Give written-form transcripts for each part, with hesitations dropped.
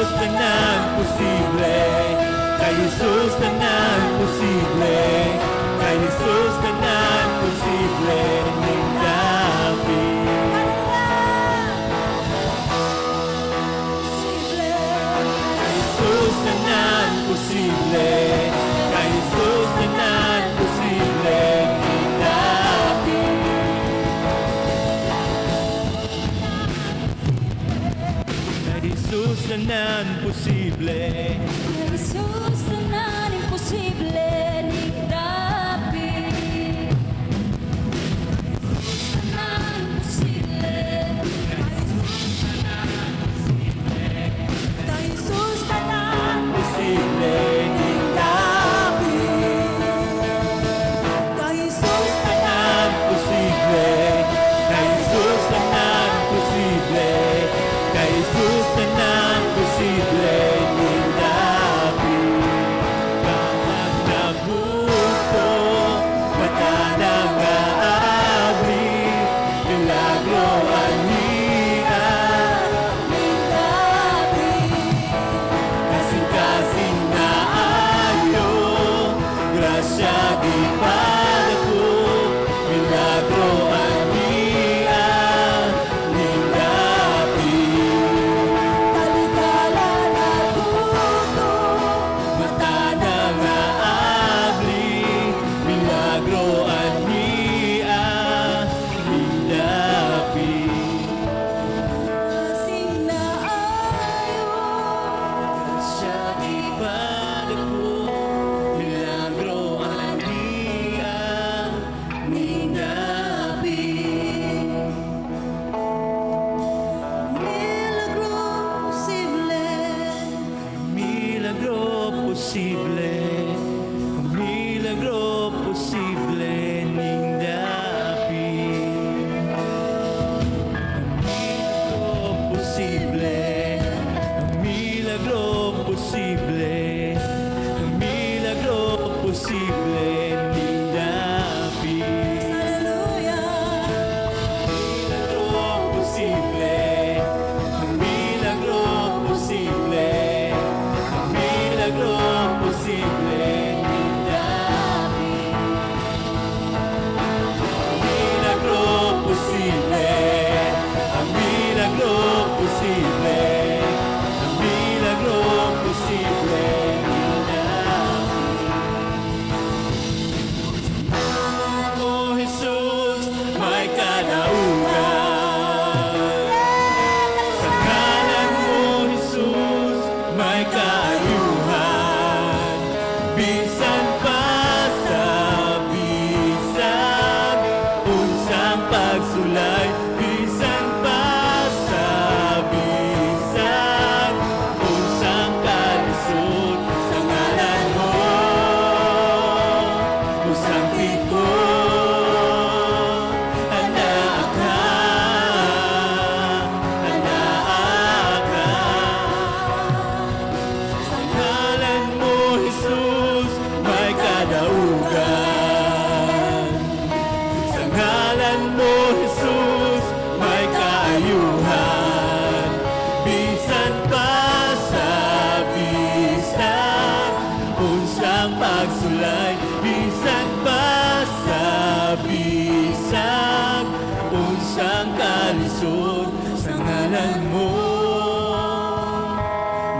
Jesus tanan posible, kay Jesus tanan posible, kay Jesus tanan posible ning dapit. Kay Jesus tanan posible, kay Jesus tanan posible ning dapit. Kay Jesus tanan posible, Jesus tanan imposible ning dapit. Tanan imposible. Kay Jesus tanan posible ning dapit. kay Jesus Tanan posible, kay Jesus tanan posible, kay Jesus tanan posible ning dapit. Kapag nabuto, matanang aabri, milagro ania ning dapit. Kasing-kasing na ayo, grasya di padako, milagro ania ning dapit. talikala na tuto. Matanang aabli, milagro ania ning dapit. Kasing naayo. Siya ipadako, milagro ania ning dapit. Milagro posible. Milagro posible, milagro posible ning dapit. Milagro posible, milagro posible, milagro posible ning dapit. Hallelujah. Milagro posible, milagro posible, milagro posible ning dapit. Milagro posible, milagro posible, milagro posible ning dapit. Oh Jesus, may kalaugan. Sa ngalan mo, Jesus, may kaayuhan. Bisan pa sa bisan, unsang pagsulay. Bisan pa sa bisan, unsang kalisod. Sa ngalan mo, usang piko, anak ka, anak ka. Sa ngalan mo, Jesus, may kadaugan. Sa ngalan mo, Jesus, may kaayuhan. Bisan pa sa bisan, unsang pagsulay. Bisan pa sa bisan, unsang kalisod. Sa ngalan mo,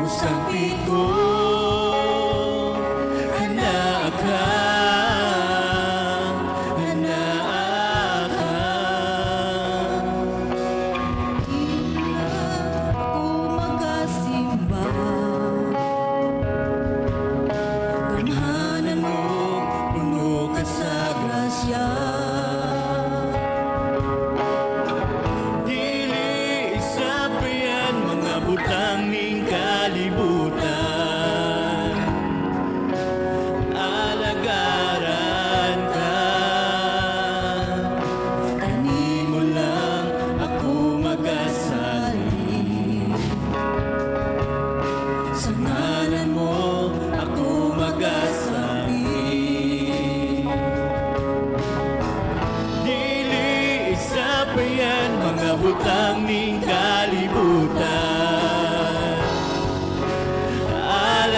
musang piko, anak ka, anak ka. Magkasimba. Ganhanan mo, puno ka sa grasya. Dili isa pa yan, mga butang ning kalibutan.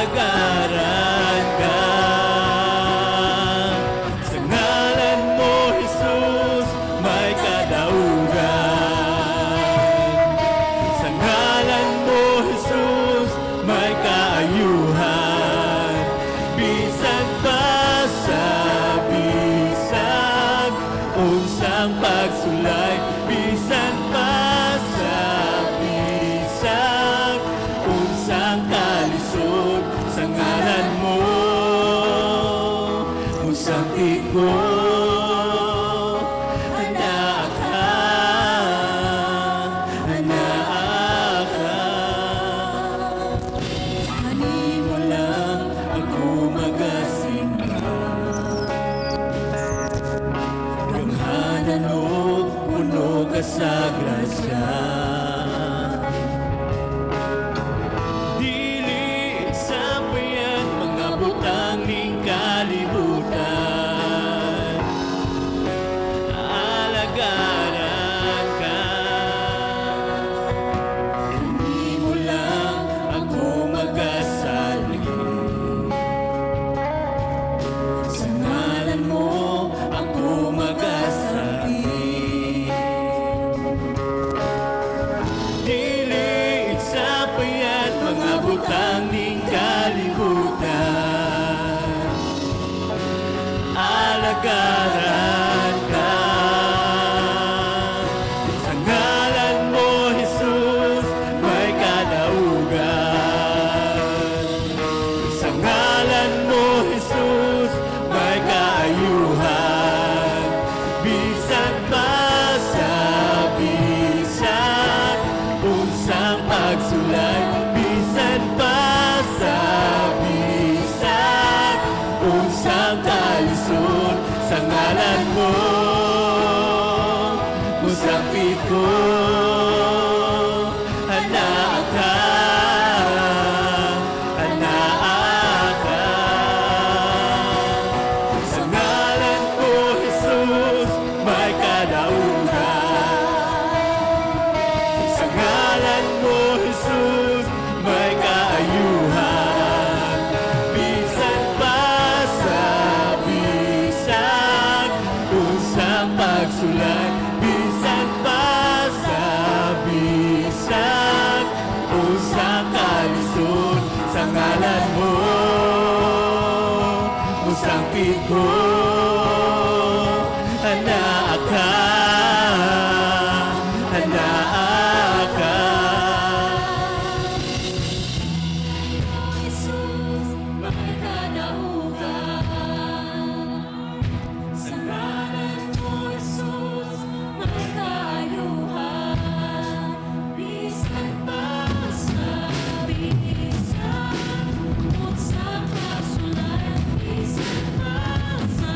alagaran ka. Sa ngalan mo, Jesus, may kadaugan. Sa ngalan mo, Jesus, may kaayuhan. Bisan pa sa bisag, unsang pagsulay. Bisan pa sa bisag, unsang kalisod. Sa ngalan mo, musapit ko. Anak ka, anak ka. Ani mo lang Ako magasimba, ganghanan o puno ka sa grasya. Dili sa payan mga butang ning kalibutan. Alagaran ka. Hindi mo lang ako magasalin. Sa ngalan mo ako magasalin. Dili sa payan mga butang ning kalibutan. Alagaran ka. Sa ngalan mo, Jesus, may kadaugan. Sa ngalan mo, Jesus, may kaayuhan. Bisan pa sa bisan, unsang pagsulay. Bisan pa sa bisan, unsang kalisod. Sa ngalan mo, musapit ko. Anak ka, anak ka. Sa ngalan mo, Jesus, may kadaugan. Sa ngalan mo, Jesus, may kaayuhan. Bisan pa sa bisag, unsang pagsulay. Bisan pa sa bisag, unsang kalisod. Sa ngalan mo, musangkit ko. Anak ka, anak ka. Jesus, may kadaugan. Sa ngalan mo, Jesus, may kaayuhan. Bisan pa sa bisan, unsang pagsulay. Bisan pa sa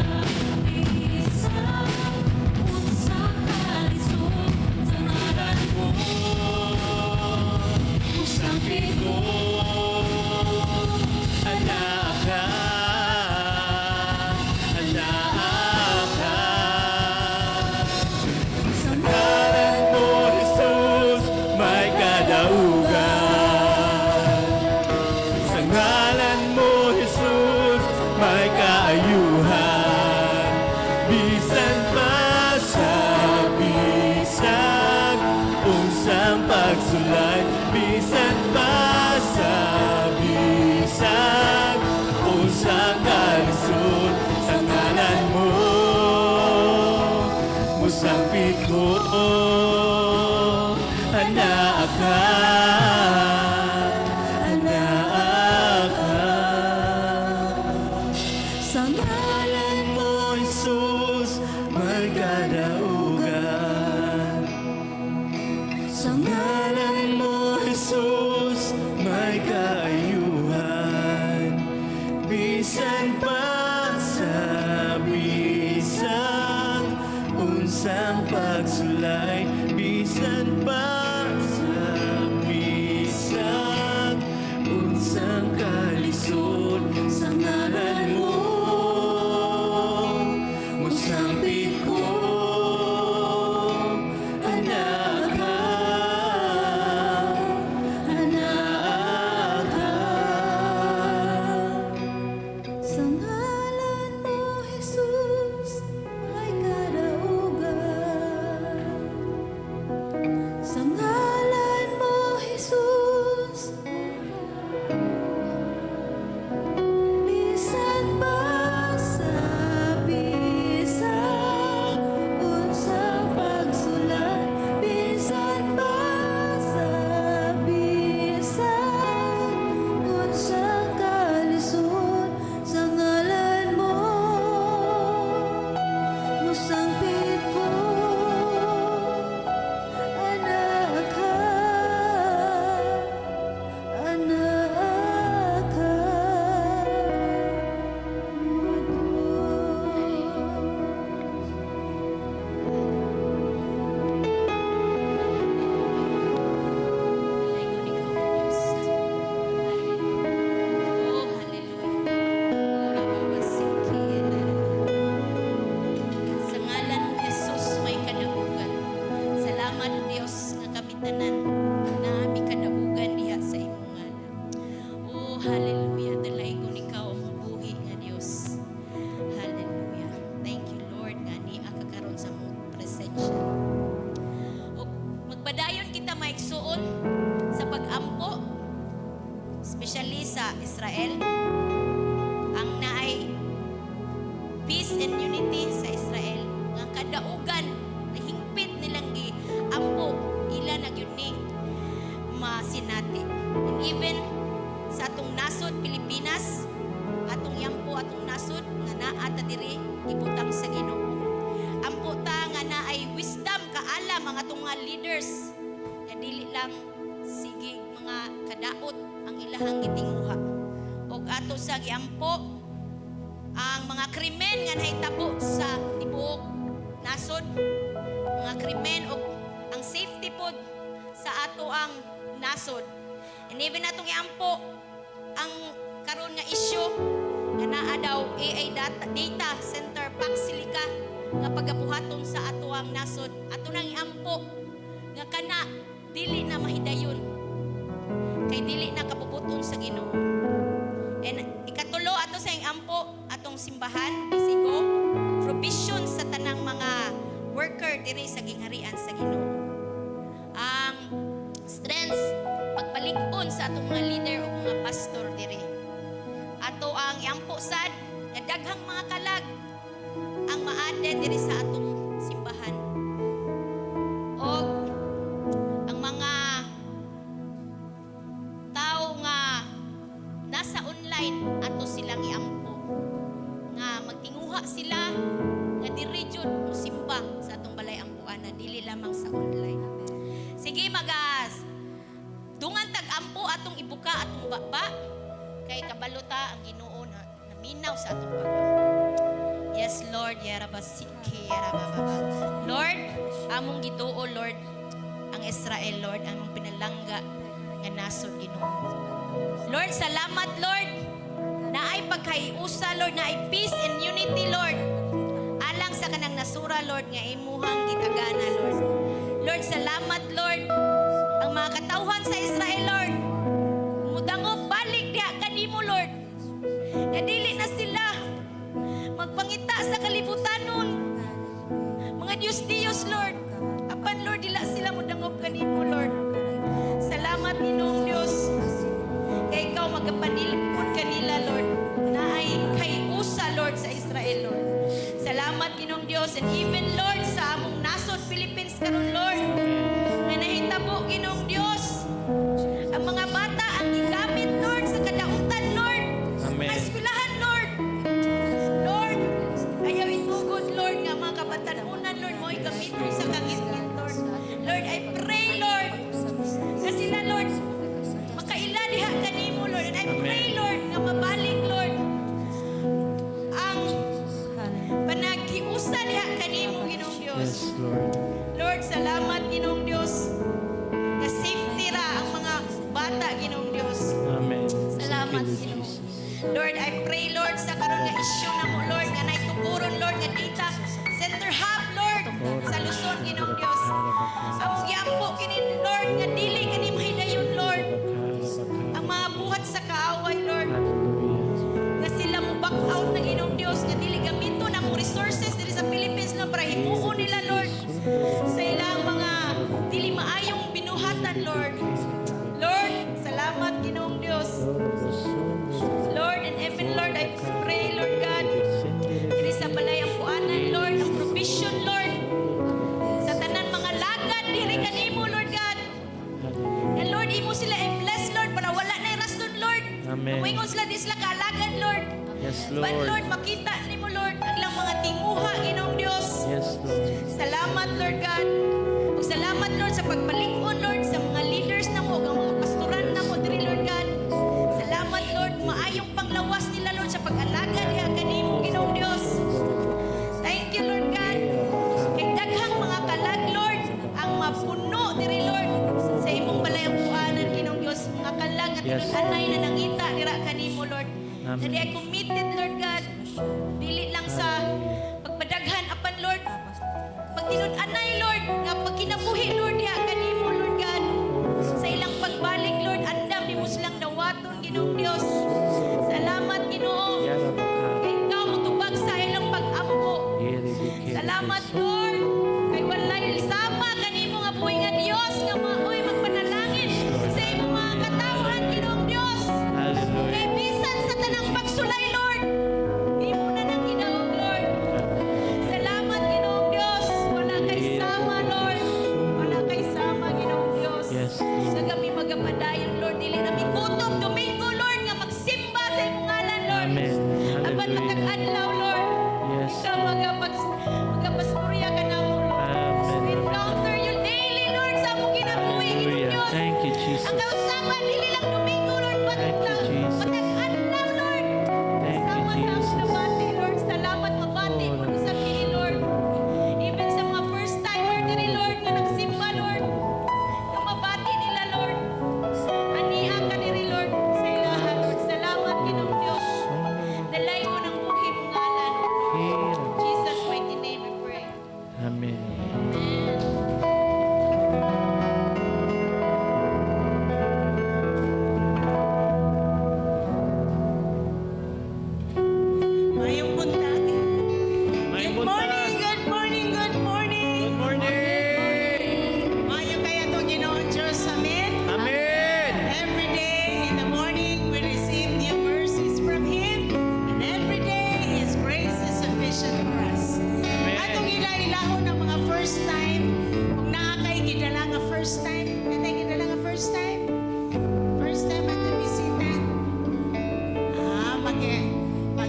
hallelujah. Dalay ko ikaw ang buhi nga Dios. Hallelujah. Thank you, Lord, nga ni akakaroon sa mong presensya. O magpadayon kita maigsuon sa pag-ampo, especially sa Israel. Ang naay peace and unity sa Israel. Nga kadaugan na hingpit nilang gi-ampo ila na gyud ni masinati. And even sa atong nasod Pilipinas, atong yampo atong nasod nga naa ta diri gibutang sa Ginoo. Ampo ta nga naay wisdom kaalam ang atong mga leaders nga dili lang sige mga kadaot ang ilahang gitinguha. Og ato sa giampo ang mga krimen nga nahitabo sa tibuok nasod, mga krimen o ang safety pod sa ato ang nasod. And even atong iampo ang karon nga issue nga naa daw AI data center Paxilica nga pagabuhaton sa ato ang nasod. Ato nang iampo nga kana dili na mahidayon kay dili na kapuputon sa Ginoo. And ikatulo ato sa iampo atong simbahan bisiko provision sa tanang mga worker diri sa gingharian sa Ginoo. Ang strengths pagpalig-on sa atong mga leader o mga pastor diri. Ato ang iampo sad nga daghang mga kalag ang maade diri sa atong simbahan. O ang mga tao nga nasa online ato silang iampo nga magtinguha sila nga diri jud musimba sa atong balay ampuan na dili lamang sa online. Sige magas. Dungan tag-ampo atong ibuka atong baba kay kabalota ang Ginoo na naminaw sa atong pag-ampo. Yes Lord, yarabasiki yarababa. Lord, among gituo Lord ang Israel Lord, among pinalangga nga nasod Ginoo. Lord, salamat Lord. Naay pagkayusa Lord, naay peace and unity Lord. Alang sa kanang nasura Lord nga imuhang gitagana Lord. Lord, salamat Lord. Ang mga katawhan sa Israel Lord, mudangop balik diha kanimo Lord. Nga dili na sila magpangita sa kalibutanon. Mga Diyos Lord. Apan Lord, dila sila mudangop kanimo Lord. Salamat Ginoong Dios. Kay ikaw magapanilipon kanila Lord. Naay kay usa Lord sa Israel Lord. Salamat Ginoong Dios, and even Lord sa among nasod Philippines karon Lord. Nga nahitabo Ginoong Dios. Ang mga bata ang gigamit Lord sa kadautan Lord. Amen. Ang eskwelahan Lord. Lord, ayaw itugod Lord nga mga kabatanunan Lord mo igamiton sa kagitgit Lord. Lord, I pray Lord na sila Lord makaila diha kanimo Lord, and I pray Lord nga mabalik Lord ang panaghiusa diha kanimo Ginoong Dios. Yes, Lord. Lord, salamat Ginoong Dios nga safety ra ang mga bata Ginoong Dios. Amen. Salamat Thank you, Ginoo. Jesus. Lord, I pray Lord sa karon nga issue na mo Lord nga naitukuron Lord nga data center hub Lord sa Luzon Ginoong Dios. Ang gyampo kini Lord nga dili kani mahidayon Lord ang mga buhat sa kaaway Lord nga sila mo back out na Ginoong Dios nga dili gamiton ang resources diri sa Philippines Lord para himuon nila Lord sa ilang mga dili maayong binuhatan Lord. Lord, salamat Ginoong Dios. Lord, and even Lord, I pray Lord God diri sa balay ang puanan Lord ang provision Lord sa tanan mga lagad diri kanimo Lord God. And Lord, imo sila i-bless Lord para wala na rason Lord. Amen. Moingon sila di sila kaalagad Lord. Yes, But Lord. Lord, makita nimo Lord ang ilang mga tinguha Ginoong Dios. Yes, Lord. Salamat Lord God. Ug salamat Lord sa pagpalig-on Lord sa mga leaders na mo, ang mga pastoran na mo diri Lord God. Salamat Lord, maayong panglawas nila Lord sa pag-alaga diha kanimo Ginoong Dios. Thank you Lord God. Kay daghang mga kalag Lord ang mapuno diri Lord sa imong balayang puanan Ginoong Dios. Mga kalag at Yes. anay na nangita dira kanimo Lord. Amen. Dili ay committed Lord God. Dili lang sa pagpadaghan apan Lord pagtinud-anay Lord nga pagkinabuhi Lord diha kanimo Lord God. Sa ilang pagbalik Lord andam nimo silang dawaton Ginoong Dios.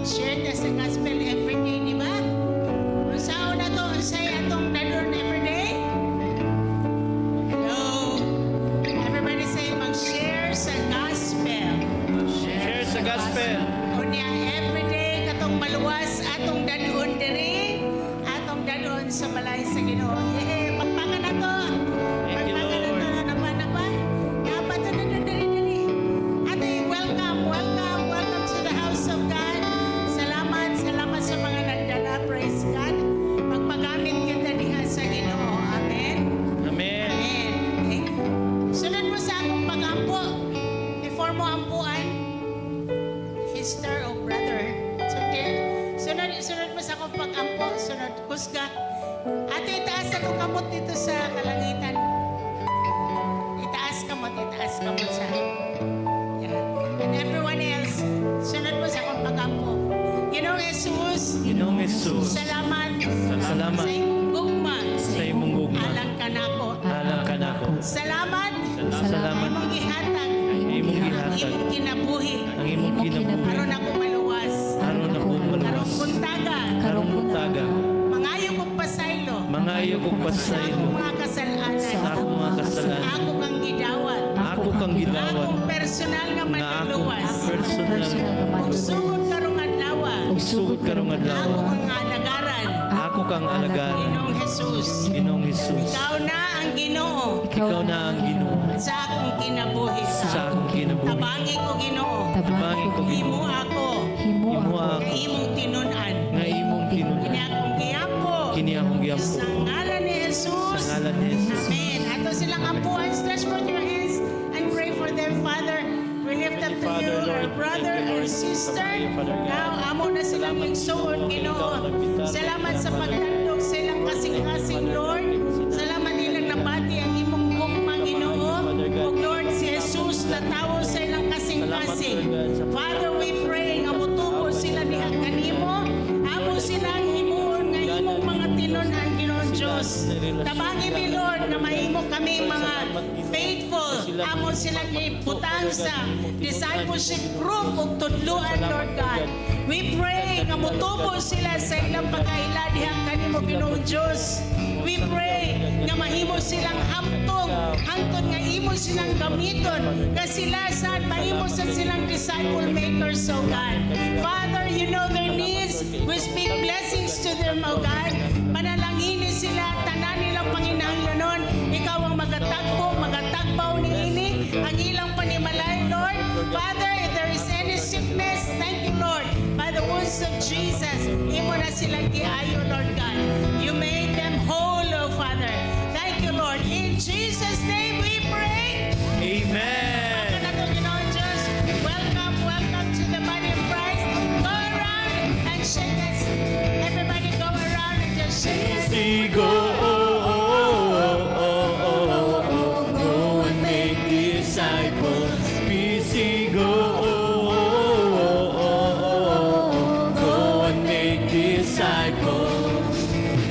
Share ta sa gospel everyday, di ba? Kung saan na to, ang saya atong dadon everyday. Hello. Everybody say, mag-share sa gospel. Share sa gospel. Unya, everyday katong maluwas atong dadon diri, atong dadon sa balay sa Ginoo. Yay! Pagpakan na to. Thank you, Pagpakan na to. Lord. Napa. Dapat na diri. Ate, welcome to the house of God. Salamat sa mga nagdala. Praise God. Pagpagamit kita diha sa Ginoo. Amen. Amen. Amen. Okay. Sunod mo sa akong pag-ampo. Before mo ampuan, sister o brother. Sunod mo sa akong pag-ampo. Sunod, kusga. Ate, itaas akong kamot dito sa kalangitan. Itaas kamot sa yeah. And everyone else, sunod mo sa akong pag-ampo. Ginoong Jesus, Ginoong Jesus, salamat salamat sa imong gugma. sa imong gugma. Alang ka nako. Alang ka nako. Salamat Salamat imong gihatag. imong Ang gihatag. imong kinabuhi. Ang imong kinabuhi. Aron ako maluwas. Aron ako Karong maluwas. kuntaga. Karong buntaga. Mangayo kong pasaylo. Mangayo kong Sa akong pasaylo. mga kasalanan. Sa akong mga kasalanan. Ako kang gidawat. Ako kang gidawat. Akong personal nga Na akong manluluwas. personal. Ug sugod karong adlaw. Sugod karong Ako adlaw. kang alagaran. Ako kang alagaan. Ginoong Jesus. Ginoong Jesus. Ikaw na ang Ginoo Ikaw na ang Ginoo sa akong kinabuhi. sa akong kinabuhi. Tabangi ko Ginoo. Tabangi ko Himo Ginoo. ako. Imo ako Kay imong tinunan. nga imong Kini tinunan. akong giyampo. Kini akong giyampo. Sa ngalan ni Jesus. Sa ngalan ni Jesus. Amen. Ato silang ampuan. Stretch forth your hands and pray for them, Father. We lift up to you, our brother and sister. Now, amo na silang igsuon, Ginoo. Salamat sa pagtandog sa ilang kasing-kasing, Lord. Salamat ilang nabati ang imong gugma, Ginoo. O Lord, si Jesus natawo sa ilang kasing-kasing. Father, we pray nga mutubo sila diha kanimo. Amo silang himuon nga imong mga tinunan, Ginoong Diyos. Tabangi mi, Lord, na mahimo kami mga faithful. Amo silang iputang sa discipleship group ug tudluan, Lord God. We pray nga mutubo sila sa ilang pagkaila diha kanimo, Ginoong Diyos. We pray nga mahimo silang hangtong nga imo silang gamiton nga sila sa mahimo sa silang disciple makers, oh God. Father, you know their needs. We speak blessings to them, oh God. Panalangini sila, tanan nilang panginahanglanon. Ikaw ang magatagbaw ni ini, ang ilang panimalay, Lord. Father, if there is any sickness, thank you, Lord. By the wounds of Jesus, imo na silang giayo, Lord God. You made them whole, oh Father. Thank you, Lord. In Jesus' name we pray. Amen. Welcome to the body of Christ. Go around and shake us. Everybody go around and just shake us. See, go, go and make disciples. BC, go and make disciples.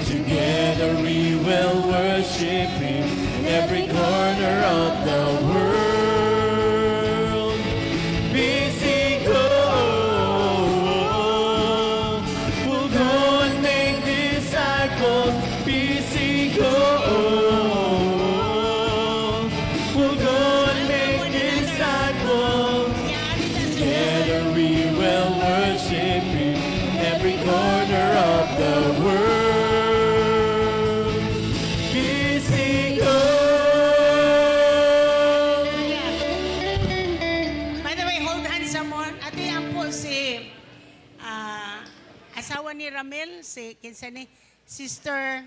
Together we will worship Him in every corner of the world. BC, go, we'll go and make disciples. BC, go, we'll go and make disciples. Together we will worship Him in every corner of the world. BC, go. By the way, hold hands someone. Ate, yan po si asawa ni Ramel, si kinsa ni Sister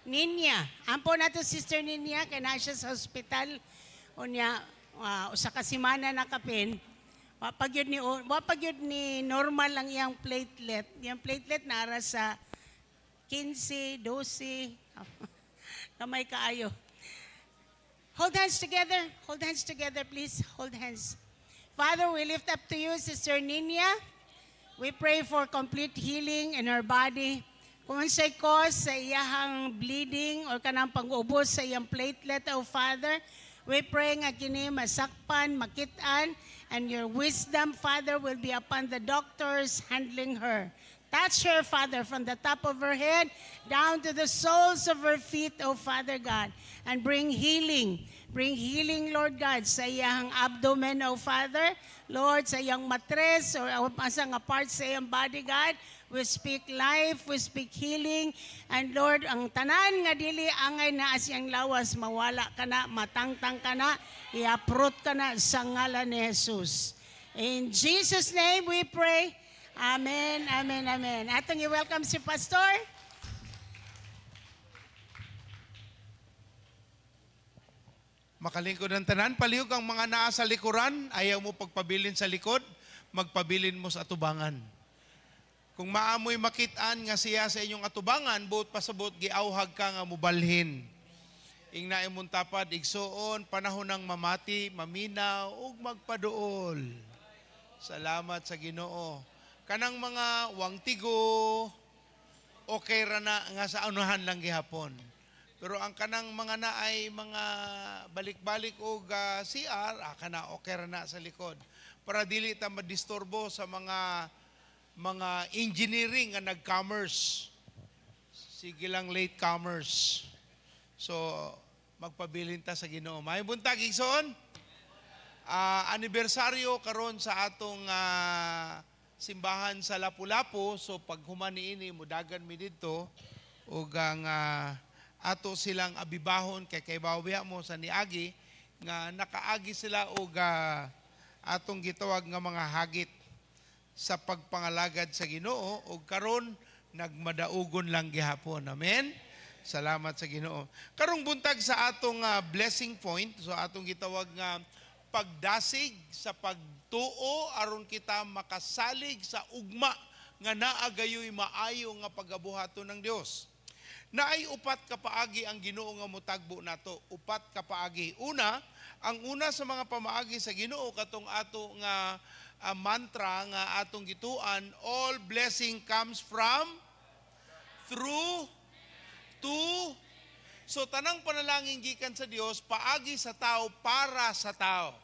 Ninya. Ampo na to Sister Ninya, kaya na siya sa hospital. Unya, usa ka semana na kapin. Wapag yun ni normal lang iyang platelet. Yung platelet nara sa 15, 12. Kamay kaayo. Hold hands together, please. Hold hands. Father, we lift up to you, Sister Ninya. We pray for complete healing in her body. Kung siya'y cause sa iyahang bleeding or kanang pag-ubos sa iyang platelet, oh Father, we pray nga kini masakpan, makitaan, and your wisdom, Father, will be upon the doctors handling her. Touch her, Father, from the top of her head down to the soles of her feet, O Father God, and bring healing. Bring healing, Lord God, sa iyang abdomen, O Father. Lord, sa iyang matres or asa nga parts sa iyang body, God. We speak life, we speak healing. And Lord, ang tanan nga dili angay na asiyang lawas, mawala ka na, matangtang ka na, i-uproot ka na sa ngalan ni Jesus. In Jesus' name we pray. Amen, amen, amen. Atong i-welcome si Pastor. Makalingkod ng tanan, palihog ang mga naa sa likuran, ayaw mo pagpabilin sa likod, magpabilin mo sa atubangan. Kung maamoy makitaan nga siya sa inyong atubangan, buot pasabot, giauhag ka nga mubalhin. Ing na imong tapad, igsoon, panahon ng mamati, maminaw, ug magpaduol. Salamat sa Ginoo. Kanang mga wangtigo, okay ra na nga sa unahan lang gihapon. Pero ang kanang mga na ay mga balik-balik o CR, kana okay ra na sa likod. Para dili ta madisturbo sa mga engineering nga nag-commerce. Sige lang late-comers. So, magpabilin ta sa Ginoo. May buntag, igsoon. Anibersaryo karon sa atong simbahan sa Lapu-Lapu. So, pag humaniini, mudagan mi dito. O gang ato silang abibahon kay bawya mo sa niagi nga nakaagi sila o atong gitawag nga mga hagit sa pagpangalagad sa Ginoo o karon nagmadaugon lang gihapon. Amen. Salamat sa Ginoo. Karong buntag sa atong blessing point, so atong gitawag nga pagdasig sa pagtuo aron kita makasalig sa ugma nga naagayoy maayo nga pagabuhaton ng Dios. Naay upat ka paagi ang Ginoo nga mutagbo nato. Upat ka paagi. Una, ang una sa mga pamaagi sa Ginoo katong ato nga mantra nga atong gituan, all blessing comes from, through, to. So tanang panalangin gikan sa Dios paagi sa tao para sa tao.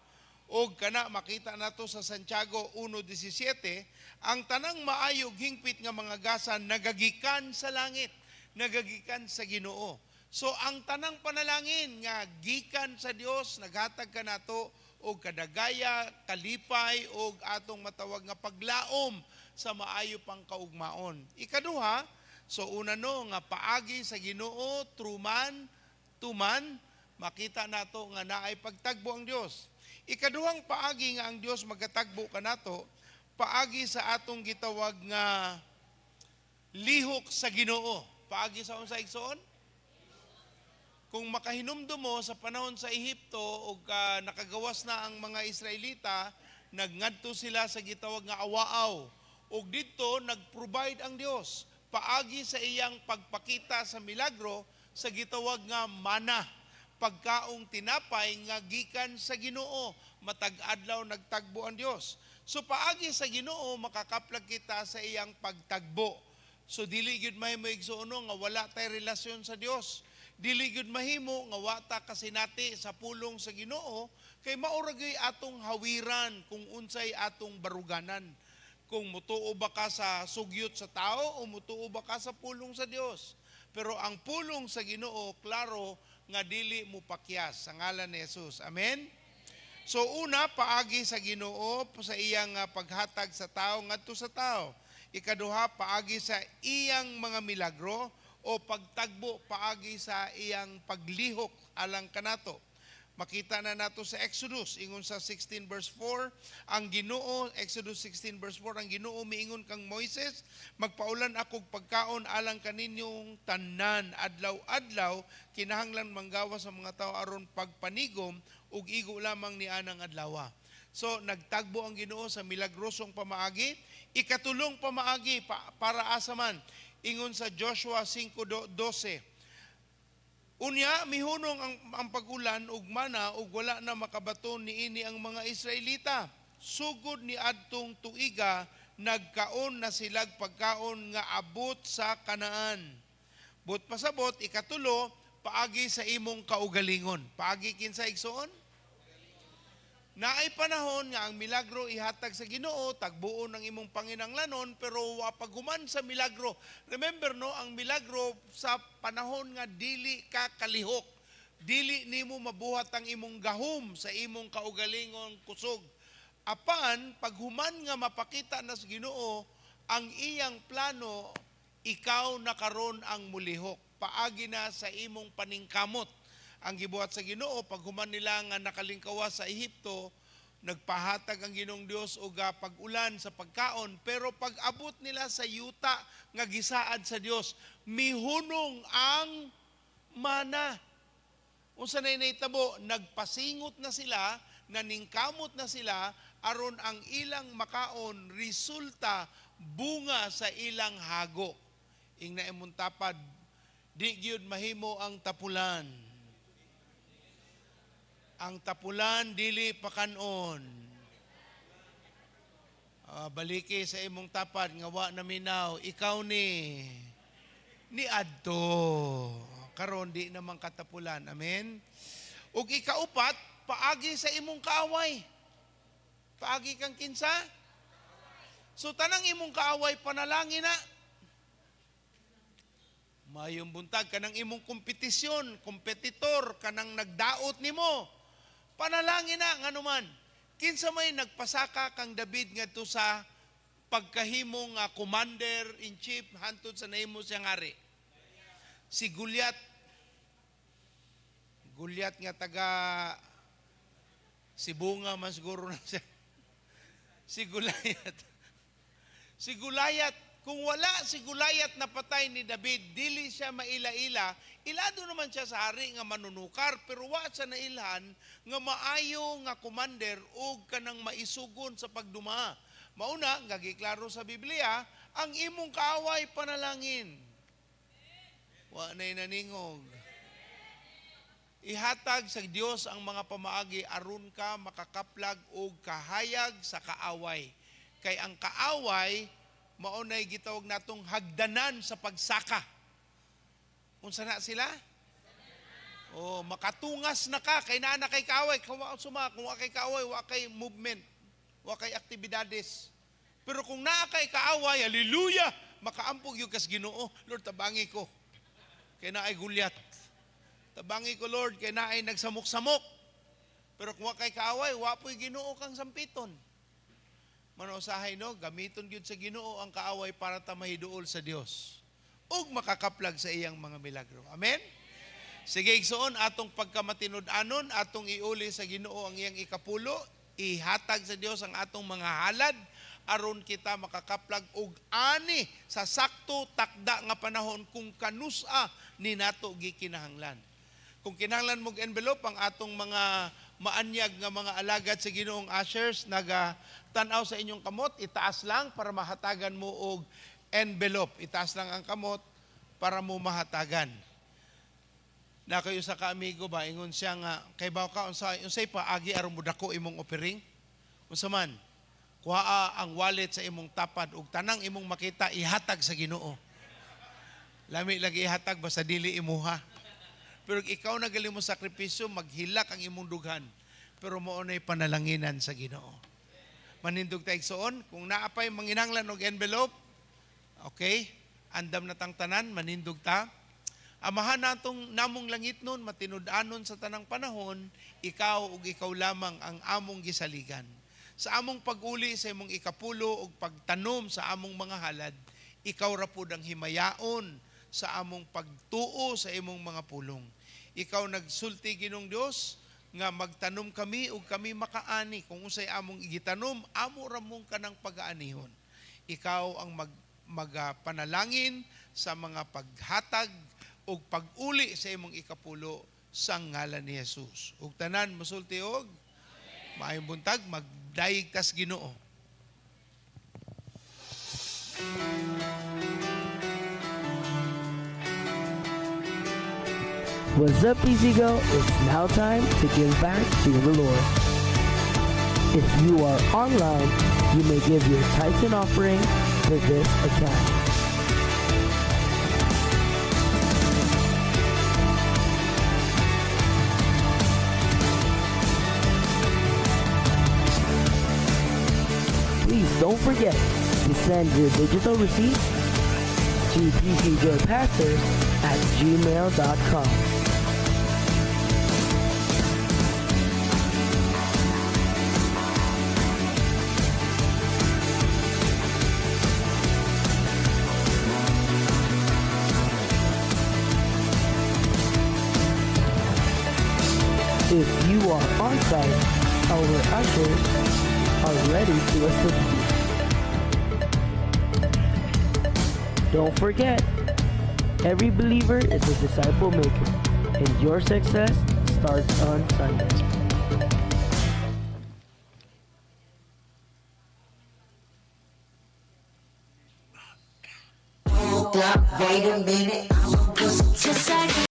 Og kana makita nato sa Santiago 1:17, ang tanang maayog hingpit nga mga gasan nagagikan sa langit, nagagikan sa Ginoo. So ang tanang panalangin nga gikan sa Dios naghatag kanato og kadagaya, kalipay og atong matawag nga paglaom sa maayo pang kaugmaon. Ikaduha, so una no nga paagi sa Ginoo through man to man, makita nato nga naay pagtagbo ang Dios. Ikaduhang paagi nga ang Dios magatagbo kanato, paagi sa atong gitawag nga lihok sa Ginoo. Paagi sa unsa igsoon? Kung makahinumdum mo sa panahon sa Ehipto o nakagawas na ang mga Israelita, nagngadto sila sa gitawag nga awaaw. O dito nagprovide ang Dios paagi sa iyang pagpakita sa milagro sa gitawag nga mana, pagkaong tinapay nga gikan sa Ginoo, matag adlaw nagtagbo ang Dios. So paagi sa Ginoo makakaplag kita sa iyang pagtagbo. So dili gyud mahimo igsuono nga wala tay relasyon sa Dios. Dili gyud mahimo nga wata kasinati sa pulong sa Ginoo kay maura gyud atong hawiran kung unsay atong baruganan. Kung mutuo ba ka sa sugyot sa tao o mutuo ba ka sa pulong sa Dios. Pero ang pulong sa Ginoo klaro nga dili mo pakyas sa ngalan ni Jesus. Amen. So una paagi sa Ginoo sa iyang paghatag sa tao ngadto sa tao. Ikaduha, paagi sa iyang mga milagro o pagtagbo paagi sa iyang paglihok alang kanato. Makita na nato sa Exodus, ingon sa 16 verse 4, ang Ginoo, Exodus 16 verse 4, ang Ginoo miingon kang Moises, magpaulan akog pagkaon alang kaninyong tanan, adlaw-adlaw, kinahanglan manggawa sa mga tao aron pagpanigom, ug igo lamang ni anang adlawa. So, nagtagbo ang Ginoo sa milagrosong pamaagi. Ikatulong pamaagi para asaman. Ingon sa Joshua 5:12. Unya, mihunong ang pag-ulan ug mana ug wala na makabaton niini ang mga Israelita. Sugod ni adtong tuiga, nagkaon na silag pagkaon nga abot sa Kanaan. But pasabot, ikatulo, paagi sa imong kaugalingon. Paagi kinsa igsoon? Naay panahon nga ang milagro ihatag sa Ginoo, tagbuo ng imong panginanglanon, pero paghuman sa milagro, remember no, ang milagro sa panahon nga dili ka kalihok, dili nimo mabuhat ang imong gahom sa imong kaugalingong kusog. Apan, paghuman nga mapakita na sa Ginoo, ang iyang plano, ikaw na karon ang mulihok. Paagi na sa imong paningkamot. Ang gibuhat sa Ginoo, paghuman nila nga nakalingkawa sa Ehipto, nagpahatag ang Ginoong Dios og pag-ulan sa pagkaon, pero pag abot nila sa yuta nga gisaad sa Dios, mihunong ang mana. Unsa nay nahitabo, nagpasingot na sila, naningkamot na sila, aron ang ilang makaon resulta bunga sa ilang hago. Ing naimong tapad, di gyud mahimo ang tapulan. Ang tapulan dili pakanon. Baliki sa imong tapad nga wa na minaw, ikaw ni adto. Karon di naman katapulan. Amen. Ug ikaupat, paagi sa imong kaaway. Paagi kang kinsa? So tanang imong kaaway panalangin na. Mayong buntag kanang imong kompetisyon, kompetitor kanang nagdaot nimo. Panalangin na nganuman. Kinsa may nagpasaka kang David ngadto sa pagkahimo nga commander in chief hantod sa nahimo siyang hari. Si Goliath. Goliath nga taga Sibunga man siguro na siya. Si Goliath. Si Goliath, kung wala si Goliath na patay ni David, dili siya maila-ila, ilado naman siya sa hari nga manunukar, pero wa siya nailhan nga maayo nga commander o kanang maisugon sa pagduma. Mauna, nga giklaro sa Biblia, ang imong kaaway panalangin. Wa na'y naningog. Ihatag sa Dios ang mga pamaagi aron ka makakaplag og kahayag sa kaaway. Kay ang kaaway maunay gitawag natong hagdanan sa pagsaka. Unsa na sila? Makatungas na ka kay naa na kay kaaway, kung wa kay kaaway, wa kay movement, wa kay aktibidades. Pero kung naa kay kaaway, hallelujah, makaampog yung kas Ginoo. Lord, tabangi ko. Kay naay Goliath. Tabangi ko, Lord, kay naay nagsamok-samok. Pero kung wa kay kaaway, wa po'y Ginoo kang sampiton. Manusahay no, gamiton gyud sa Ginoo ang kaaway para ta mahiduol sa Dios ug makakaplag sa iyang mga milagro. Amen. Sige igsoon atong pagkamatinud-anon, atong iuli sa Ginoo ang iyang ikapulo, ihatag sa Dios ang atong mga halad aron kita makakaplag og ani sa sakto takda nga panahon kung kanusa ni nato gikinahanglan. Kung kinahanglan mog envelope ang atong mga maanyag nga mga alagad sa Ginoong ushers tanaw sa inyong kamot, itaas lang para mahatagan mo og envelope. Itaas lang ang kamot para mo mahatagan. Na kayo sa kaamigo ba, ingon siya nga, kay baw ka, unsay paagi aron mo dako imong offering? Unsa man, kuha ang wallet sa imong tapad ug tanang imong makita, ihatag sa Ginoo. Lami lagi ihatag, basta dili imuha. Pero ikaw nagali mo sakripisyo, maghilak ang imong dughan. Pero maunay panalanginan sa Ginoo. Manindog tayo soon, kung naapay manginanglan og envelope, okay, andam na tang tanan, manindog ta. Amahan natong namong langit nun, matinud-anon sa tanang panahon, ikaw ug ikaw lamang ang among gisaligan. Sa among pag-uli sa imong ikapulo ug pagtanom sa among mga halad, ikaw ra pud ang himayaon sa among pagtuo sa imong mga pulong. Ikaw nagsulti Ginoong Dios nga magtanom kami ug kami makaani. Kung unsay among igitanom, amo ra mong kanang pag-aanihon. Ikaw ang magpanalangin sa mga paghatag ug pag-uli sa imong ikapulo sa ngalan ni Jesus. Ug tanan mosulti og maayong buntag, magdayeg tas Ginoo. What's up, Easy Go? It's now time to give back to the Lord. If you are online, you may give your tithes and offering to this account. please don't forget to send your digital receipts to pcjpastors@gmail.com. If you are on site, our ushers are ready to assist you. Don't forget, every believer is a disciple maker, and your success starts on Sunday. Hold up, wait a minute, I'ma put some just like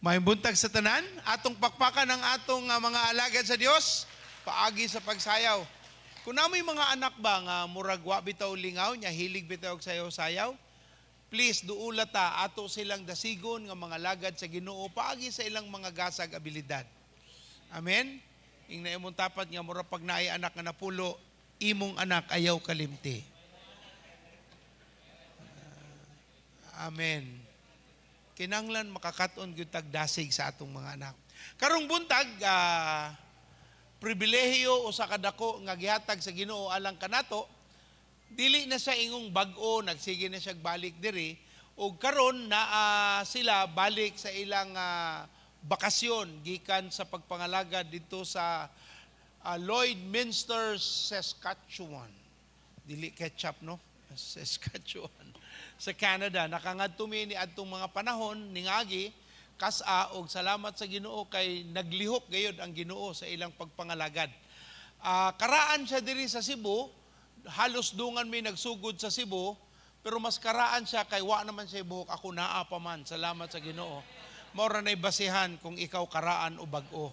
May buntag sa tanan, atong pakpakan ang atong mga alagad sa Dios, paagi sa pagsayaw. Kung namoy mga anak ba nga murag wa bitaw lingaw, nya hilig bitaw og sayaw-sayaw, please duula ta ato silang dasigon nga mga lagad sa Ginoo paagi sa ilang mga gasag abilidad. Amen. Ing naimong tapat nga mura pag naay anak nga napulo, imong anak ayaw kalimti. Amen. Kinanglan makakaton gyud tag dasig sa atong mga anak. Karong buntag pribilehiyo o sa kadako nga gihatag sa Ginoo alang kanato, dili na siya ingong bag-o, nagsige na siya balik diri, o karon na sila balik sa ilang bakasyon gikan sa pagpangalagad dito sa Lloydminster, Saskatchewan. Dili ketchup, no? Saskatchewan. Sa Canada, nakangadto mi ni adtong mga panahon ningagi kas-a og salamat sa Ginoo kay naglihok gayud ang Ginoo sa ilang pagpangalagad. Karaan siya diri sa Cebu, halos dungan mi nagsugod sa Cebu, pero mas karaan siya kay wa naman siya buhok, ako naa pa man. Salamat sa Ginoo. Mao ra nay basihan kung ikaw karaan o bag-o.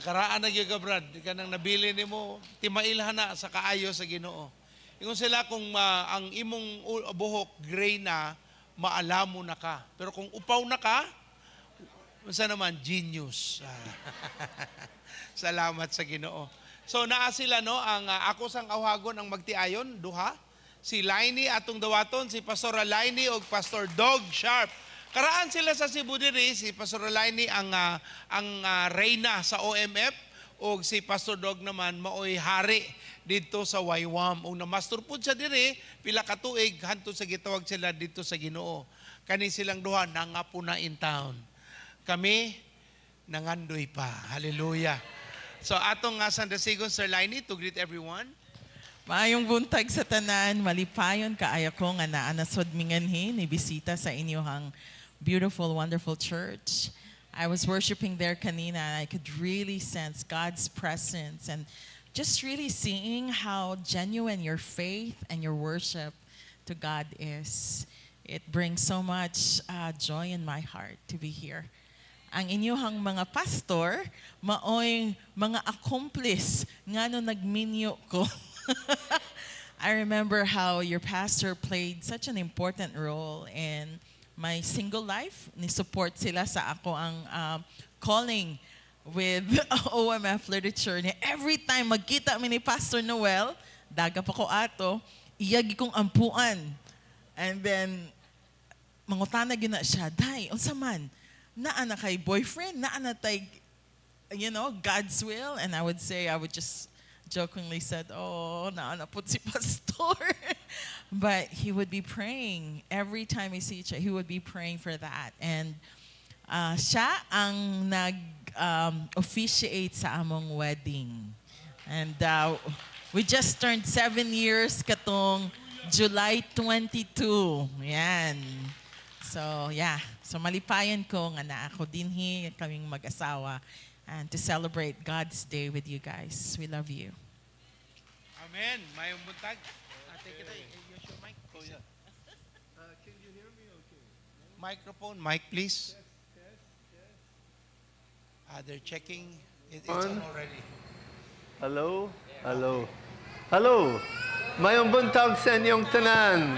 Karaan na gyud ka, Brad, kanang nabili nimo timailhan na sa kaayo sa Ginoo. Ingon sila kung ang imong buhok gray na, maalamo na ka. Pero kung upaw na ka, unsa naman, genius. Salamat sa Ginoo. So naa sila, no, ang ako sang awhagon ang magtiayon, duha. Si Lainey atong dawaton, si Pastor Lainey o Pastor Dog Sharpe. Karaan sila sa Cebu diri, si Pastor Lainey ang reyna sa OMF, o si Pastor Dog naman maoy hari dito sa Waywam. Ug na-master pud siya dire, pila ka tuig hantud sa gitawag sila dito sa Ginoo. Kani silang duha nangapo na in town. Kami nangandoy pa. Hallelujah. So atong Sunday Sigon Sir Lainey to greet everyone. Maayong buntag sa tanan, malipayon kaayo ko nga naa nasod minganhi ni bisita sa inyong beautiful, wonderful church. I was worshiping there kanina and I could really sense God's presence and just really seeing how genuine your faith and your worship to God is. It brings so much joy in my heart to be here. Ang inyong mga pastor, maoy mga accomplice nga no nagminyo ko. I remember how your pastor played such an important role in my single life. Ni-support sila sa ako ang calling with OMF literature. Every time magkita mi ni Pastor Noel, daga pa ko ato, iyagi kong ampuan. And then, mangutanag yun na siya, day, unsa man, naa na kay boyfriend, naa na tay, God's will. And I would just jokingly said, oh, naanapot si Pastor. But he would be praying. Every time we see each other, he would be praying for that. And siya ang nag-officiate sa among wedding. And we just turned 7 years katong July 22. Yan. So, yeah. So, malipayan ko nga na ako dinhi kaming mag-asawa and to celebrate God's Day with you guys. We love you. Amen. Mayong buntag. Take it use your mic. Oh, yeah. Can you hear me okay? Microphone, mic please. They're checking. It's on already. Hello? Hello? Hello? Mayong buntag sa inyong tanan.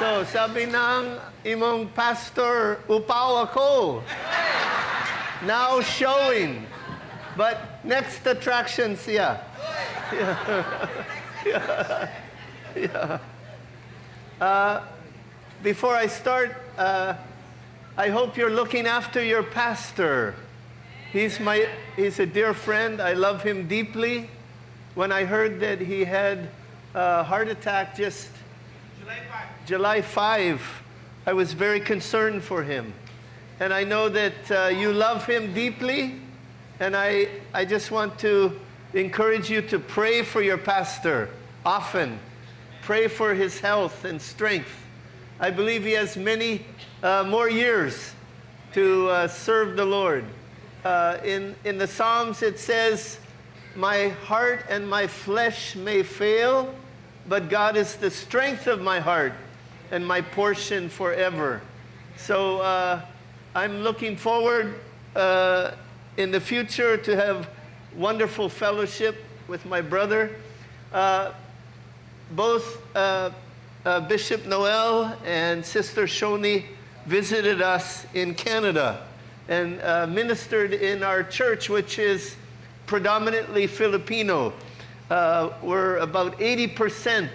So, sabi ng imong pastor, upaw ako. Now showing. But next attraction siya. Before I start, I hope you're looking after your pastor. He's a dear friend. I love him deeply. When I heard that he had a heart attack just July 5, I was very concerned for him. And I know that you love him deeply. And I just want to encourage you to pray for your pastor often. Pray for his health and strength. I believe he has many more years to serve the Lord. In the Psalms it says, my heart and my flesh may fail, but God is the strength of my heart and my portion forever. So I'm looking forward in the future to have wonderful fellowship with my brother. Both Bishop Noel and Sister Shoni visited us in Canada and ministered in our church, which is predominantly Filipino. We're about 80%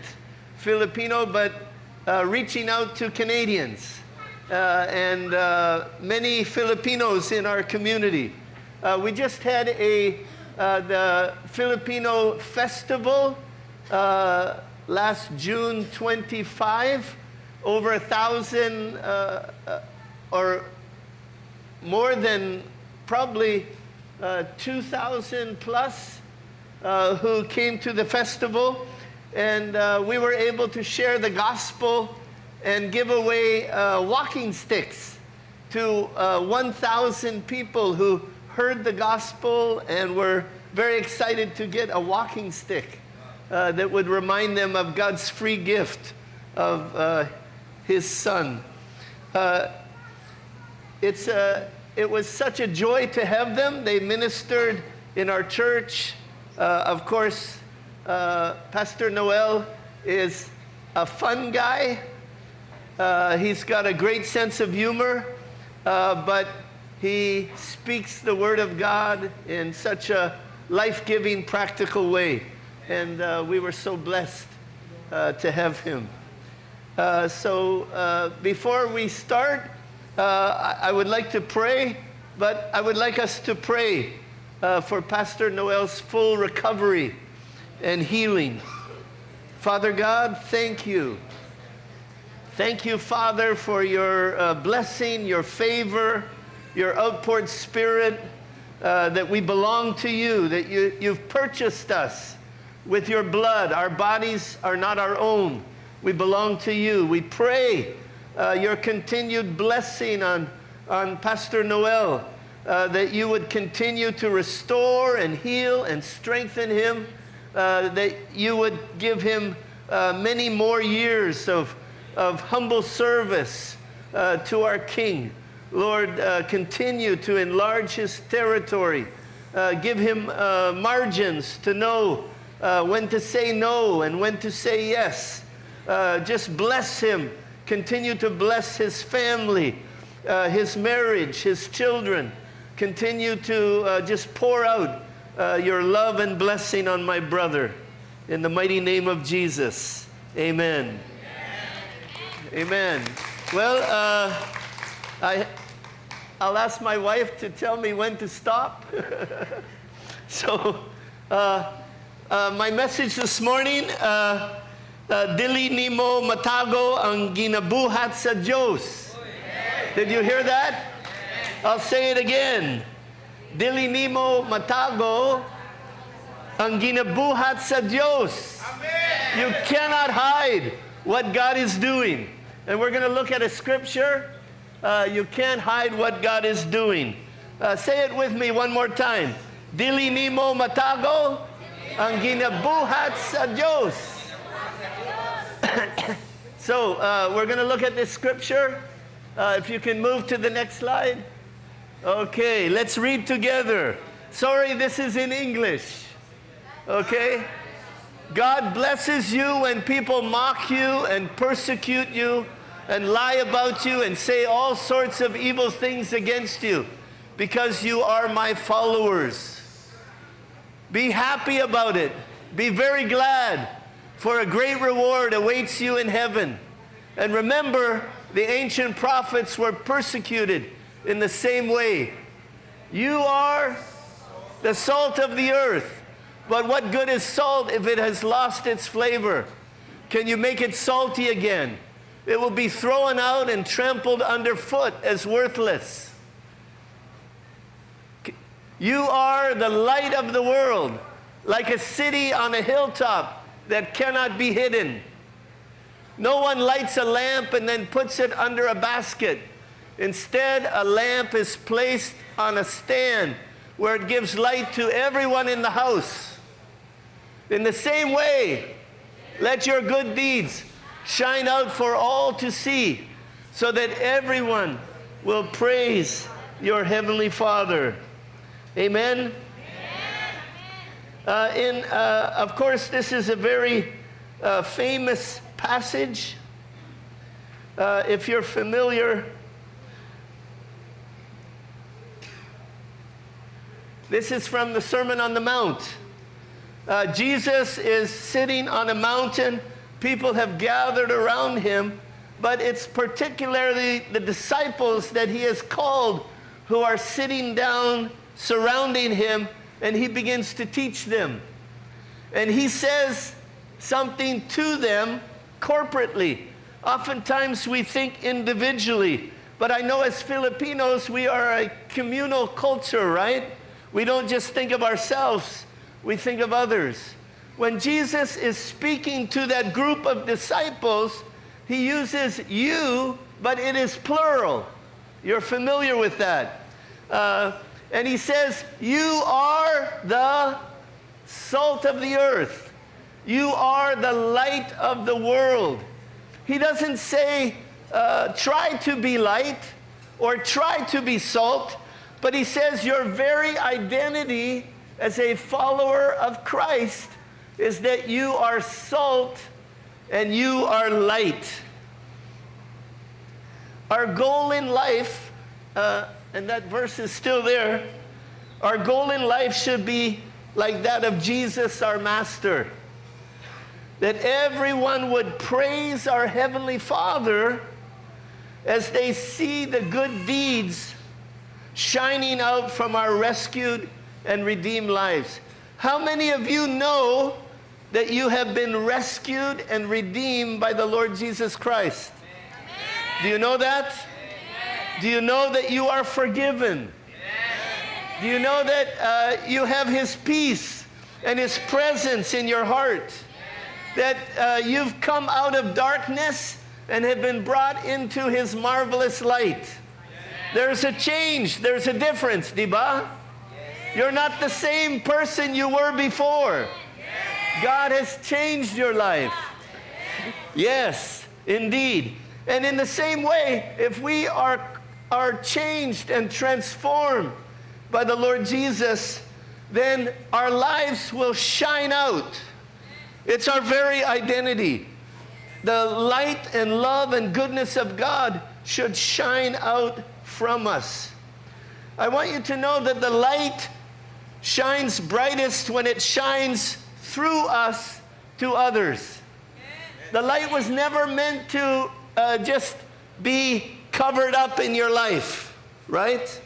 Filipino, but reaching out to Canadians and many Filipinos in our community. We just had the Filipino festival last June 25. Over 1,000 or more than probably 2,000 plus who came to the festival. And we were able to share the gospel and give away walking sticks to 1,000 people who heard the gospel and were very excited to get a walking stick that would remind them of God's free gift of His Son. It was such a joy to have them. They ministered in our church. Of course, Pastor Noel is a fun guy. He's got a great sense of humor, but he speaks the Word of God in such a life-giving, practical way. And we were so blessed to have him. So before we start, I would like to pray, but I would like us to pray for Pastor Noel's full recovery and healing. Father God, thank you. Thank you, Father, for your blessing, your favor, your outpoured spirit, that we belong to you, that you've purchased us with your blood. Our bodies are not our own. We belong to you. We pray your continued blessing on Pastor Noel, that you would continue to restore and heal and strengthen him, that you would give him many more years of humble service to our King. Lord, continue to enlarge his territory. Give him margins to know when to say no and when to say yes. Just bless him. Continue to bless his family, his marriage, his children. Continue to just pour out your love and blessing on my brother. In the mighty name of Jesus, amen. Amen. Well, I'll ask my wife to tell me when to stop. So, my message this morning, Dili nimo matago ang ginabuhat sa Diyos. Did you hear that? I'll say it again. Dili nimo matago ang ginabuhat sa Diyos. You cannot hide what God is doing. And we're going to look at a scripture. You can't hide what God is doing. Say it with me one more time. Dili nimo matago ang ginabuhat sa Diyos. So, we're going to look at this scripture. If you can move to the next slide. Okay, let's read together. Sorry, this is in English. Okay? God blesses you when people mock you and persecute you and lie about you and say all sorts of evil things against you because you are my followers. Be happy about it. Be very glad, for a great reward awaits you in heaven. And remember, the ancient prophets were persecuted in the same way. You are the salt of the earth. But what good is salt if it has lost its flavor? Can you make it salty again? It will be thrown out and trampled underfoot as worthless. You are the light of the world, like a city on a hilltop that cannot be hidden. No one lights a lamp and then puts it under a basket. Instead, a lamp is placed on a stand where it gives light to everyone in the house. In the same way, let your good deeds shine out for all to see, so that everyone will praise your heavenly Father. Amen? Of course, this is a very famous passage. If you're familiar, this is from the Sermon on the Mount. Jesus is sitting on a mountain. People have gathered around him, but it's particularly the disciples that he has called who are sitting down surrounding him, and he begins to teach them. And he says something to them corporately. Oftentimes we think individually, but I know as Filipinos we are a communal culture, right? We don't just think of ourselves, we think of others. When Jesus is speaking to that group of disciples, he uses you, but it is plural. You're familiar with that. And he says, you are the salt of the earth. You are the light of the world. He doesn't say, try to be light or try to be salt, but he says your very identity as a follower of Christ is that you are salt and you are light. Our goal in life, and that verse is still there, our goal in life should be like that of Jesus, our Master. That everyone would praise our Heavenly Father as they see the good deeds shining out from our rescued and redeemed lives. How many of you know that you have been rescued and redeemed by the Lord Jesus Christ? Do you know that? Do you know that you are forgiven? Do you know that you have His peace and His presence in your heart? That you've come out of darkness and have been brought into His marvelous light. There's a change. There's a difference, diba? You're not the same person you were before. God has changed your life. Yes, indeed. And in the same way, if we are changed and transformed by the Lord Jesus, then our lives will shine out. It's our very identity. The light and love and goodness of God should shine out from us. I want you to know that the light shines brightest when it shines through us to others. The light was never meant to just be covered up in your life, right?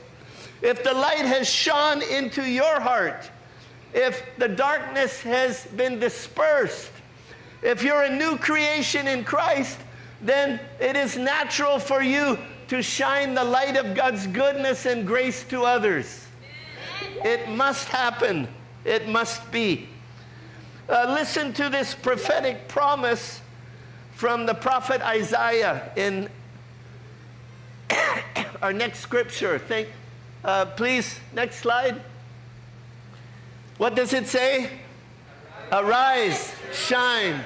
If the light has shone into your heart, if the darkness has been dispersed, if you're a new creation in Christ, then it is natural for you to shine the light of God's goodness and grace to others. It must happen. It must be. Listen to this prophetic promise from the prophet Isaiah in our next scripture. Please, next slide. What does it say? Arise, shine.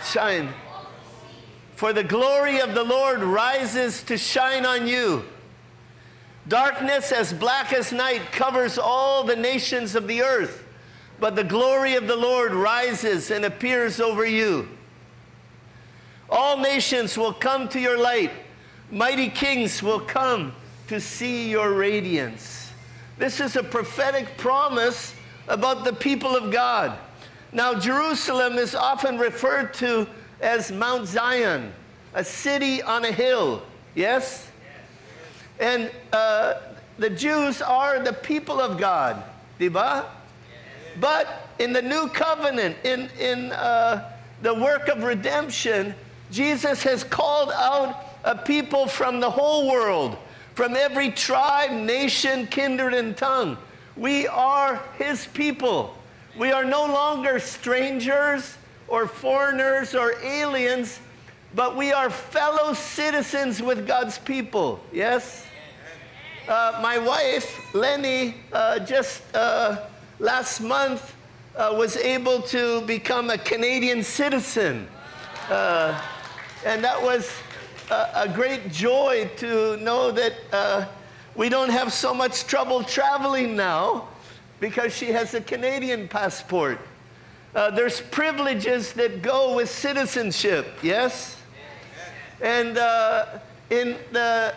Shine. For the glory of the Lord rises to shine on you. Darkness as black as night covers all the nations of the earth, but the glory of the Lord rises and appears over you. All nations will come to your light. Mighty kings will come to see your radiance. This is a prophetic promise about the people of God. Now, Jerusalem is often referred to as Mount Zion, a city on a hill. Yes? And the Jews are the people of God. Diba? But in the new covenant, in the work of redemption, Jesus has called out a people from the whole world, from every tribe, nation, kindred, and tongue. We are His people. We are no longer strangers or foreigners or aliens, but we are fellow citizens with God's people. Yes? My wife, Lenny, just last month was able to become a Canadian citizen. And that was a great joy to know that we don't have so much trouble traveling now because she has a Canadian passport. There's privileges that go with citizenship, yes? And in the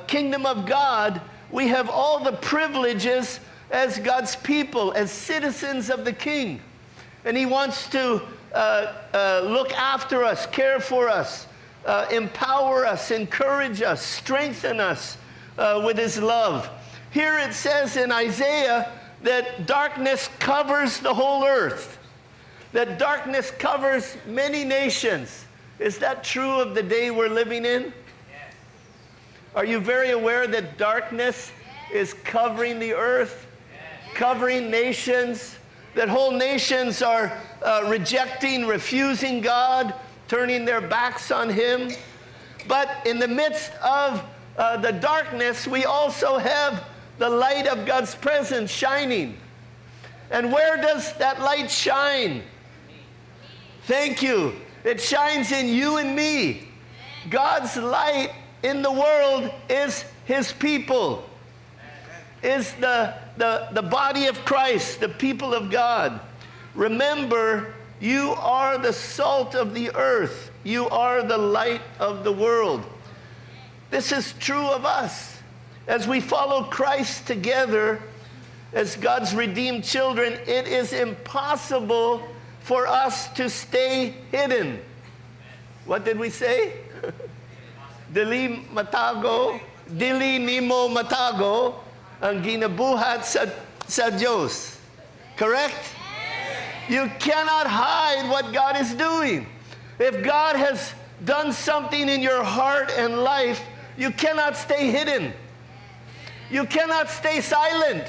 kingdom of God, we have all the privileges as God's people, as citizens of the King. And He wants to look after us, care for us, empower us, encourage us, strengthen us with His love. Here it says in Isaiah that darkness covers the whole earth, that darkness covers many nations. Is that true of the day we're living in? Yes. Are you very aware that darkness is covering the earth, covering nations, that whole nations are rejecting, refusing God, turning their backs on Him? But in the midst of the darkness, we also have the light of God's presence shining. And where does that light shine? Thank you. It shines in you and me. God's light in the world is His people, is the body of Christ, the people of God. Remember, you are the salt of the earth. You are the light of the world. This is true of us. As we follow Christ together as God's redeemed children, it is impossible for us to stay hidden. What did we say? Dili nimo matago ang ginabuhat sa Diyos. Correct? You cannot hide what God is doing. If God has done something in your heart and life, you cannot stay hidden. You cannot stay silent.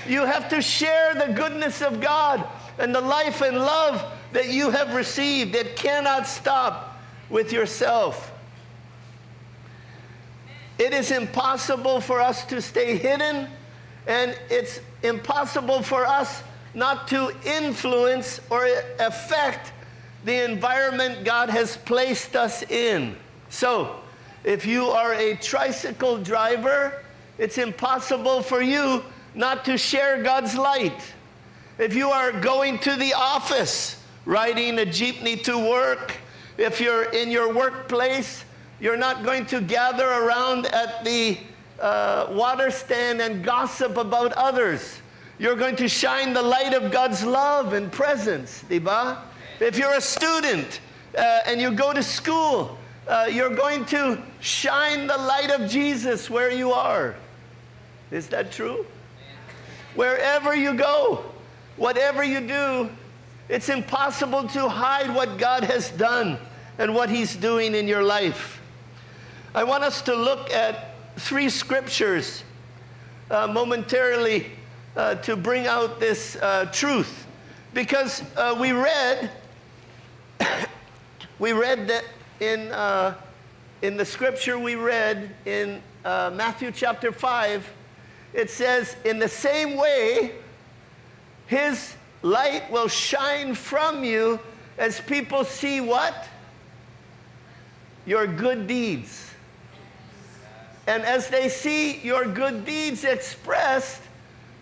You have to share the goodness of God and the life and love that you have received. It cannot stop with yourself. It is impossible for us to stay hidden, and it's impossible for us not to influence or affect the environment God has placed us in. So, if you are a tricycle driver, it's impossible for you not to share God's light. If you are going to the office, riding a jeepney to work, if you're in your workplace, you're not going to gather around at the water stand and gossip about others. You're going to shine the light of God's love and presence, diba? If you're a student and you go to school, you're going to shine the light of Jesus where you are. Is that true? Wherever you go, whatever you do, it's impossible to hide what God has done and what He's doing in your life. I want us to look at 3 scriptures momentarily to bring out this truth. Because we read that in the scripture we read in Matthew chapter 5, it says, in the same way, His light will shine from you as people see what? Your good deeds. And as they see your good deeds expressed,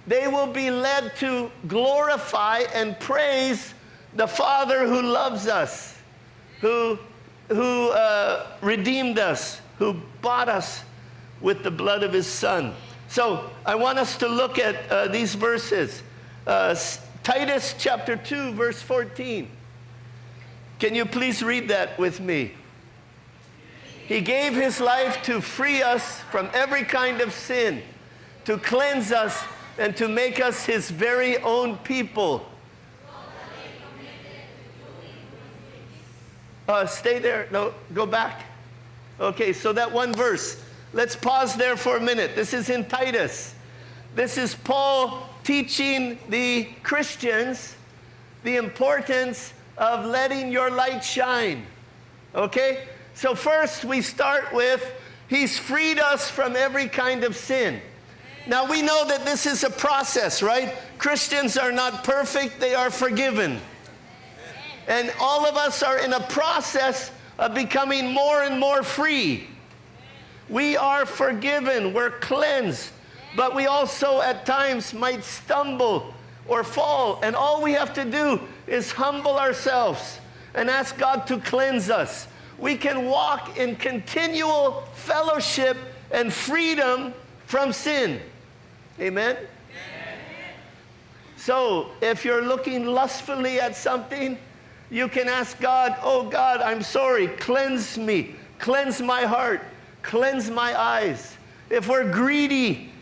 they will be led to glorify and praise the Father who loves us, who redeemed us, who bought us with the blood of His Son. So I want us to look at these verses. Titus chapter 2, verse 14. Can you please read that with me? He gave His life to free us from every kind of sin, to cleanse us, and to make us His very own people. Stay there. No, go back. Okay, so that one verse. Let's pause there for a minute. This is in Titus. This is Paul teaching the Christians the importance of letting your light shine. Okay? So first we start with, He's freed us from every kind of sin. Now we know that this is a process, right? Christians are not perfect, they are forgiven. And all of us are in a process of becoming more and more free. We are forgiven, we're cleansed, but we also at times might stumble or fall. And all we have to do is humble ourselves and ask God to cleanse us. We can walk in continual fellowship and freedom from sin. Amen? So, if you're looking lustfully at something, you can ask God, oh God, I'm sorry, cleanse me, cleanse my heart, cleanse my eyes. If we're greedy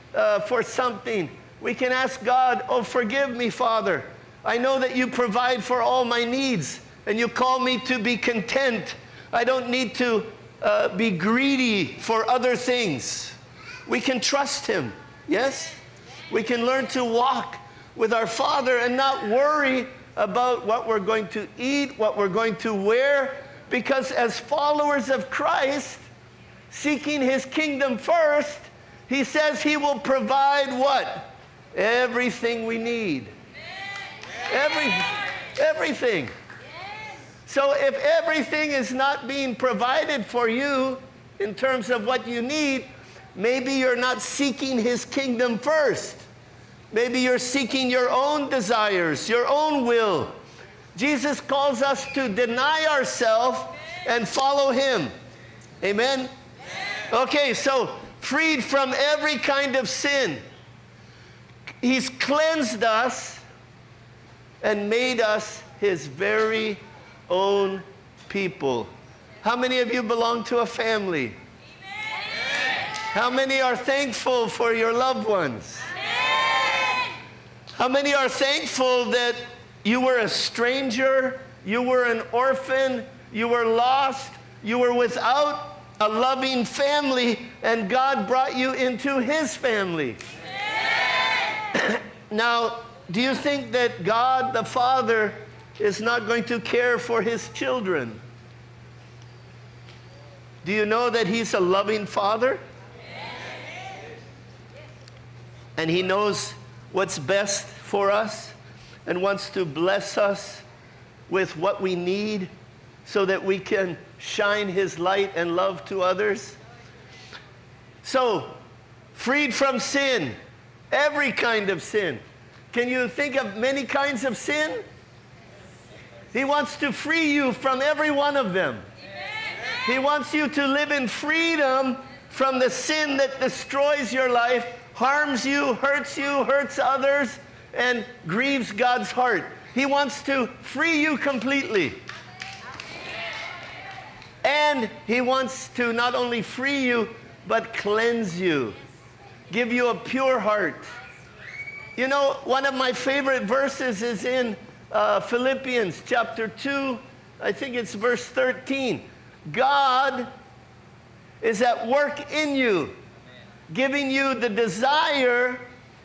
for something, we can ask God, oh, forgive me, Father. I know that you provide for all my needs, and you call me to be content. I don't need to be greedy for other things. We can trust Him, yes? We can learn to walk with our Father and not worry about what we're going to eat, what we're going to wear, because as followers of Christ, seeking His kingdom first, He says He will provide what? Everything we need. Everything. So if everything is not being provided for you in terms of what you need, maybe you're not seeking His kingdom first. Maybe you're seeking your own desires, your own will. Jesus calls us to deny ourselves and follow Him. Amen? Okay, so freed from every kind of sin. He's cleansed us and made us His very own people. How many of you belong to a family? Amen. How many are thankful for your loved ones? Amen. How many are thankful that you were a stranger, you were an orphan, you were lost, you were without a loving family, and God brought you into his family? Now, do you think that God the Father is not going to care for his children? Do you know that he's a loving Father? And he knows what's best for us and wants to bless us with what we need so that we can shine his light and love to others? So, freed from sin, every kind of sin. Can you think of many kinds of sin? He wants to free you from every one of them. He wants you to live in freedom from the sin that destroys your life, harms you, hurts others, and grieves God's heart. He wants to free you completely. And he wants to not only free you, but cleanse you, give you a pure heart. You know, one of my favorite verses is in Philippians chapter 2, I think it's verse 13. God is at work in you, giving you the desire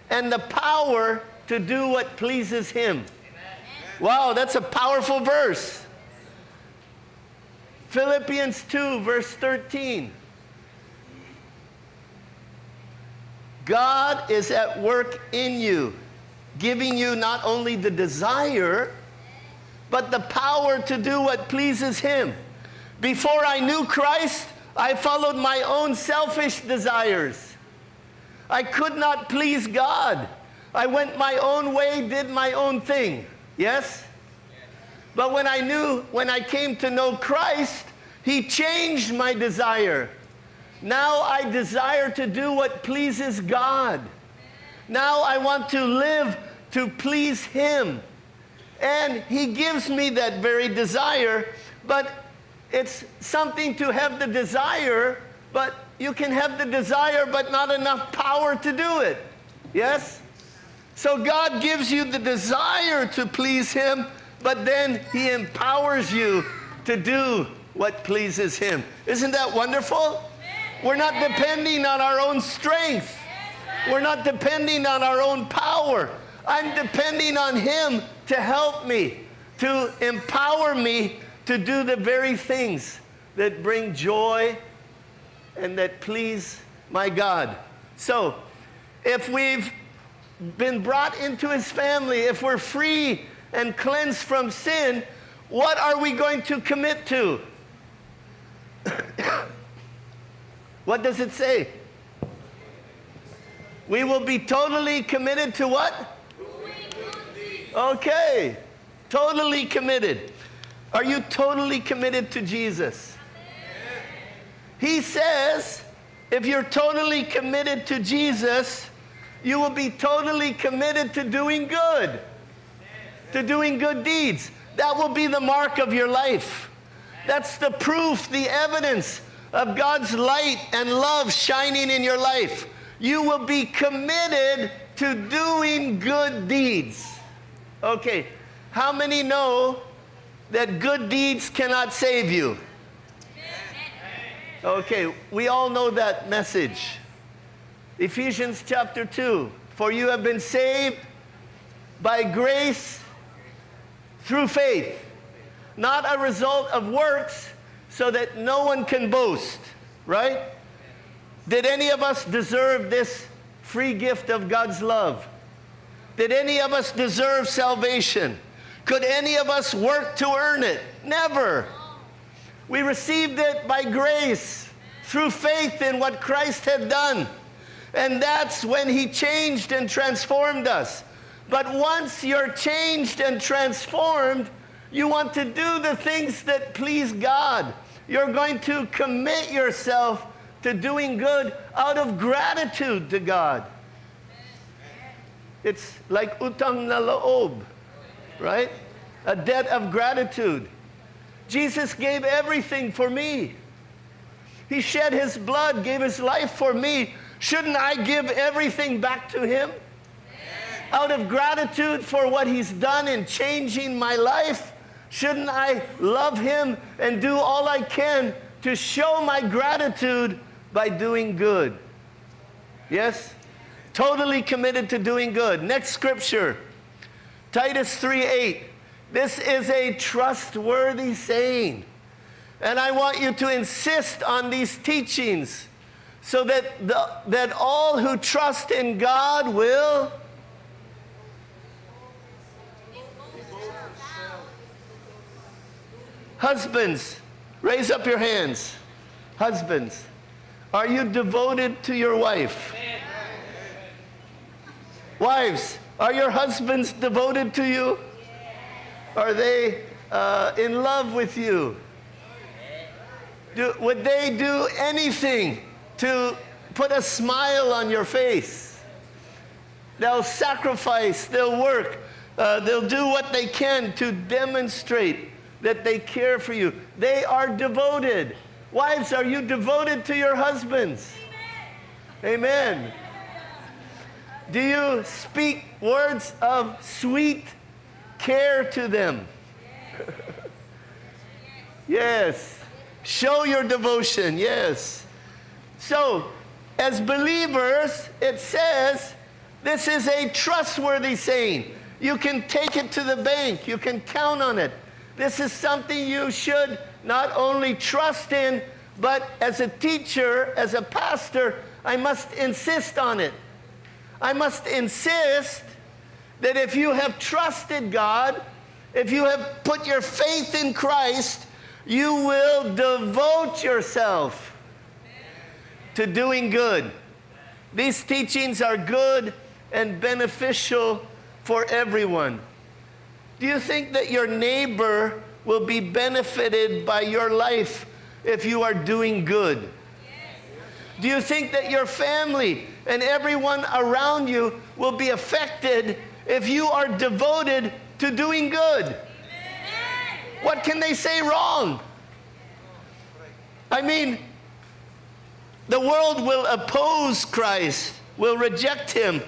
and the power to do what pleases him. Wow, that's a powerful verse. Philippians 2, verse 13. God is at work in you, giving you not only the desire, but the power to do what pleases him. Before I knew Christ, I followed my own selfish desires. I could not please God. I went my own way, did my own thing. Yes? But when I came to know Christ, he changed my desire. Now I desire to do what pleases God. Now I want to live to please him. And he gives me that very desire, but it's something to have the desire, but you can have the desire but not enough power to do it. Yes? So God gives you the desire to please him, but then he empowers you to do what pleases him. Isn't that wonderful? We're not depending on our own strength. We're not depending on our own power. I'm depending on him to help me, to empower me to do the very things that bring joy and that please my God. So, if we've been brought into his family, if we're free and cleansed from sin, what are we going to commit to? What does it say? We will be totally committed to what? Okay, totally committed. Are you totally committed to Jesus? He says, if you're totally committed to Jesus, you will be totally committed to doing good, to doing good deeds. That will be the mark of your life. That's the proof, the evidence of God's light and love shining in your life. You will be committed to doing good deeds. Okay, how many know that good deeds cannot save you? Okay, we all know that message. Ephesians chapter 2. For you have been saved by grace through faith, not a result of works, so that no one can boast, right? Did any of us deserve this free gift of God's love? Did any of us deserve salvation? Could any of us work to earn it? Never. We received it by grace, through faith in what Christ had done. And that's when he changed and transformed us. But once you're changed and transformed, you want to do the things that please God. You're going to commit yourself to doing good out of gratitude to God. It's like utang na loob, right? A debt of gratitude. Jesus gave everything for me. He shed his blood, gave his life for me. Shouldn't I give everything back to him? Out of gratitude for what he's done in changing my life, shouldn't I love him and do all I can to show my gratitude by doing good? Yes? Totally committed to doing good. Next scripture, Titus 3:8. This is a trustworthy saying. And I want you to insist on these teachings so that all who trust in God will Husbands, raise up your hands. Husbands, are you devoted to your wife? Wives, are your husbands devoted to you? Are they in love with you? Would they do anything to put a smile on your face? They'll sacrifice, they'll work, they'll do what they can to demonstrate that they care for you. They are devoted. Wives, are you devoted to your husbands? Amen. Do you speak words of sweet care to them? Yes. Show your devotion, yes. So, as believers, it says, this is a trustworthy saying. You can take it to the bank. You can count on it. This is something you should not only trust in, but as a teacher, as a pastor, I must insist on it. I must insist that if you have trusted God, if you have put your faith in Christ, you will devote yourself to doing good. These teachings are good and beneficial for everyone. Do you think that your neighbor will be benefited by your life if you are doing good? Yes. Do you think that your family and everyone around you will be affected if you are devoted to doing good? Amen. What can they say wrong? I mean, the world will oppose Christ, will reject him,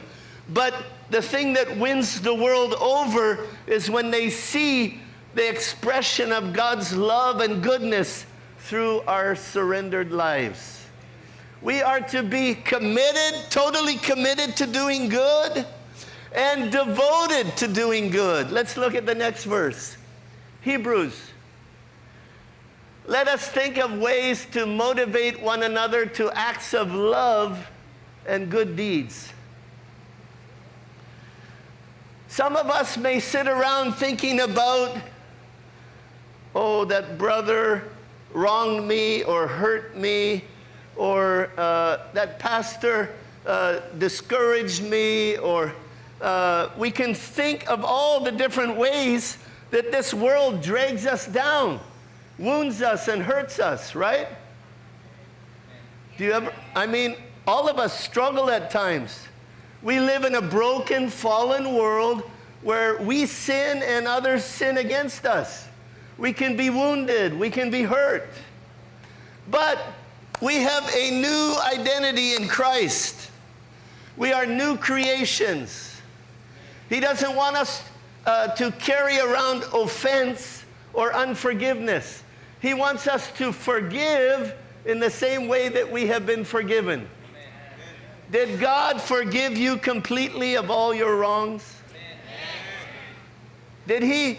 but the thing that wins the world over is when they see the expression of God's love and goodness through our surrendered lives. We are to be committed, totally committed to doing good and devoted to doing good. Let's look at the next verse. Hebrews. Let us think of ways to motivate one another to acts of love and good deeds. Some of us may sit around thinking about, oh, that brother wronged me or hurt me, or that pastor discouraged me, or we can think of all the different ways that this world drags us down, wounds us and hurts us, right? Do you ever, I mean, all of us struggle at times. We live in a broken, fallen world where we sin and others sin against us. We can be wounded, we can be hurt. But we have a new identity in Christ. We are new creations. He doesn't want us to carry around offense or unforgiveness. He wants us to forgive in the same way that we have been forgiven. Did God forgive you completely of all your wrongs? Did he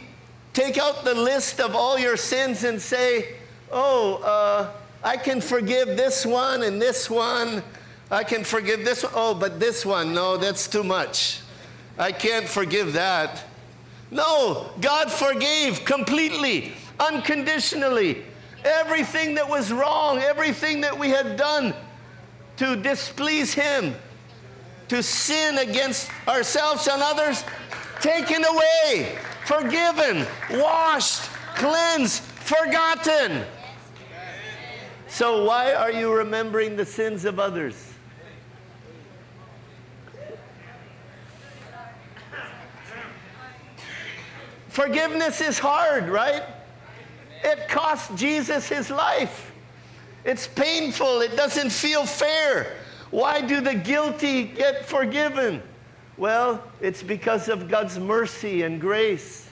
take out the list of all your sins and say, oh, I can forgive this one and this one. I can forgive this one. Oh, but this one, no, that's too much. I can't forgive that. No, God forgave completely, unconditionally. Everything that was wrong, everything that we had done to displease him, to sin against ourselves and others, taken away, forgiven, washed, cleansed, forgotten. So why are you remembering the sins of others? Forgiveness is hard, right? It cost Jesus his life. It's painful. It doesn't feel fair. Why do the guilty get forgiven? Well, it's because of God's mercy and grace.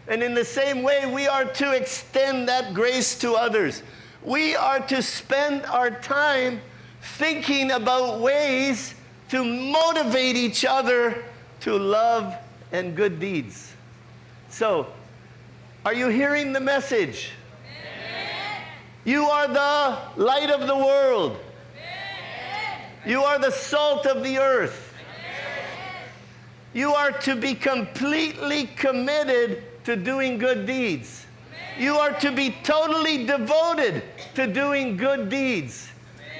And in the same way, we are to extend that grace to others. We are to spend our time thinking about ways to motivate each other to love and good deeds. So, are you hearing the message? You are the light of the world. You are the salt of the earth. You are to be completely committed to doing good deeds. You are to be totally devoted to doing good deeds.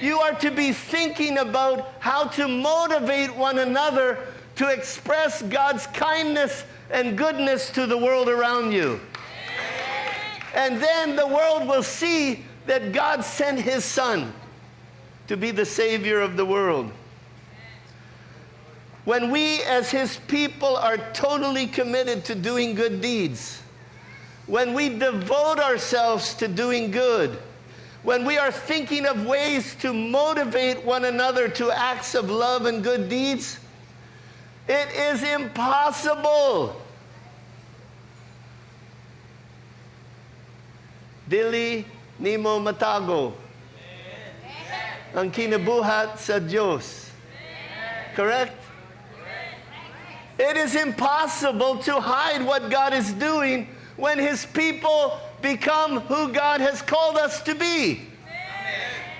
You are to be thinking about how to motivate one another to express God's kindness and goodness to the world around you. And then the world will see that God sent His Son to be the Savior of the world. When we as His people are totally committed to doing good deeds, when we devote ourselves to doing good, when we are thinking of ways to motivate one another to acts of love and good deeds, it is impossible. Dili nimo matago ang kinabuhat sa Diyos. Correct? It is impossible to hide what God is doing when His people become who God has called us to be.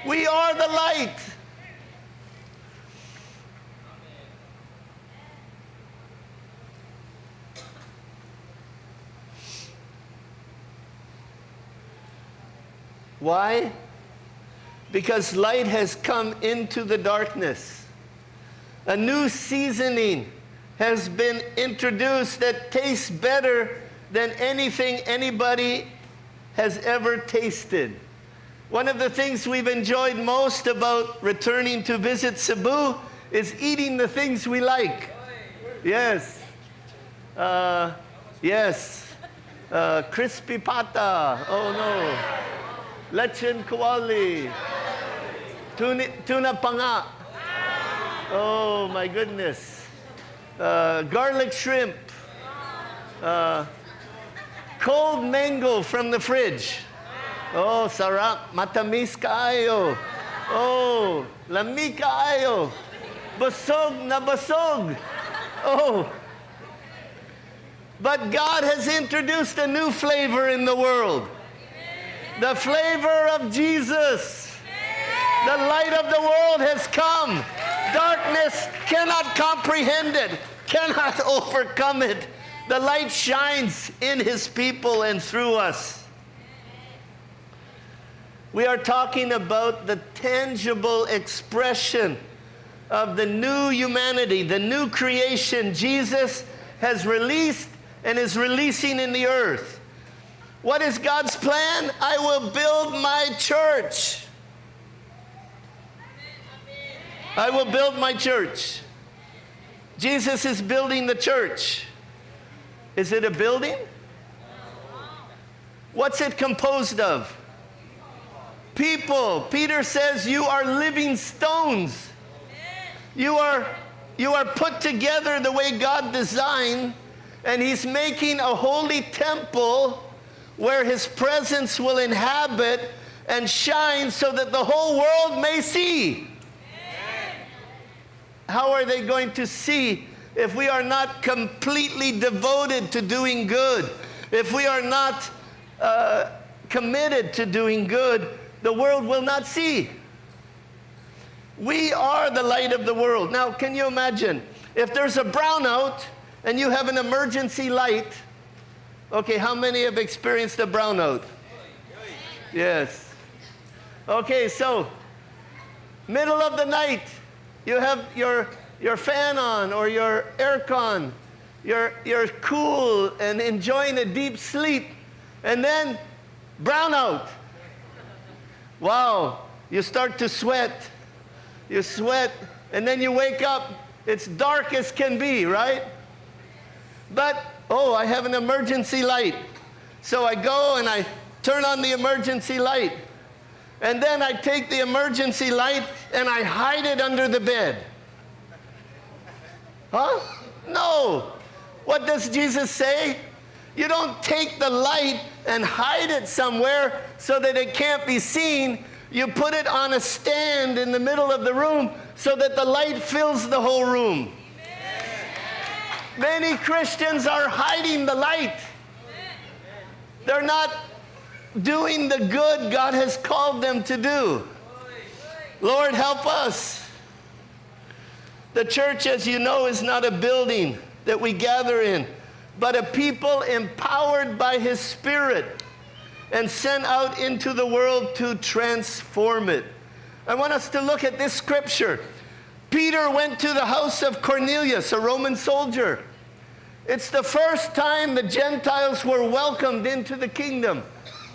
We are the light. Why? Because light has come into the darkness. A new seasoning has been introduced that tastes better than anything anybody has ever tasted. One of the things we've enjoyed most about returning to visit Cebu is eating the things we like. Yes. Yes. Crispy pata. Oh no. Lechon kawali. Tuna panga. Oh my goodness. Garlic shrimp. Cold mango from the fridge. Oh, sarap. Matamis kaayo. Oh, lami kaayo. Basog na basog. Oh. But God has introduced a new flavor in the world. The flavor of Jesus. The light of the world has come. Darkness cannot comprehend it, cannot overcome it. The light shines in His people and through us. We are talking about the tangible expression of the new humanity, the new creation Jesus has released and is releasing in the earth. What is God's plan? I will build my church. I will build my church. Jesus is building the church. Is it a building? What's it composed of? People. Peter says you are living stones. You are put together the way God designed, and He's making a holy temple where His presence will inhabit and shine so that the whole world may see. How are they going to see if we are not completely devoted to doing good? If we are not committed to doing good, the world will not see. We are the light of the world. Now, can you imagine if there's a brownout and you have an emergency light? Okay, how many have experienced a brownout? Yes. Okay, so middle of the night, you have your fan on or your aircon. You're cool and enjoying a deep sleep, and then brownout. Wow, you start to sweat. You sweat, and then you wake up. It's dark as can be, right? But, oh, I have an emergency light. So I go and I turn on the emergency light. And then I take the emergency light and I hide it under the bed. Huh? No. What does Jesus say? You don't take the light and hide it somewhere so that it can't be seen. You put it on a stand in the middle of the room so that the light fills the whole room. Many Christians are hiding the light. They're not doing the good God has called them to do. Lord, help us. The church, as you know, is not a building that we gather in, but a people empowered by His Spirit and sent out into the world to transform it. I want us to look at this scripture. Peter went to the house of Cornelius, a Roman soldier. It's the first time the Gentiles were welcomed into the kingdom.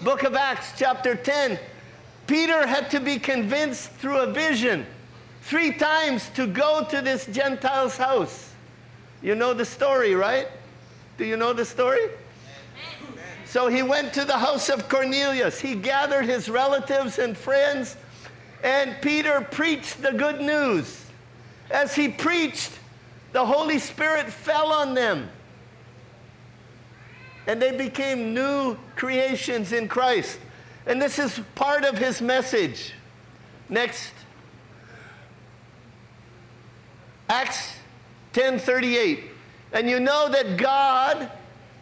Book of Acts, chapter 10. Peter had to be convinced through a vision 3 times to go to this Gentile's house. You know the story, right? Do you know the story? Amen. So he went to the house of Cornelius. He gathered his relatives and friends, and Peter preached the good news. As he preached, the Holy Spirit fell on them, and they became new creations in Christ. And this is part of his message. Next. Acts 10:38. And you know that God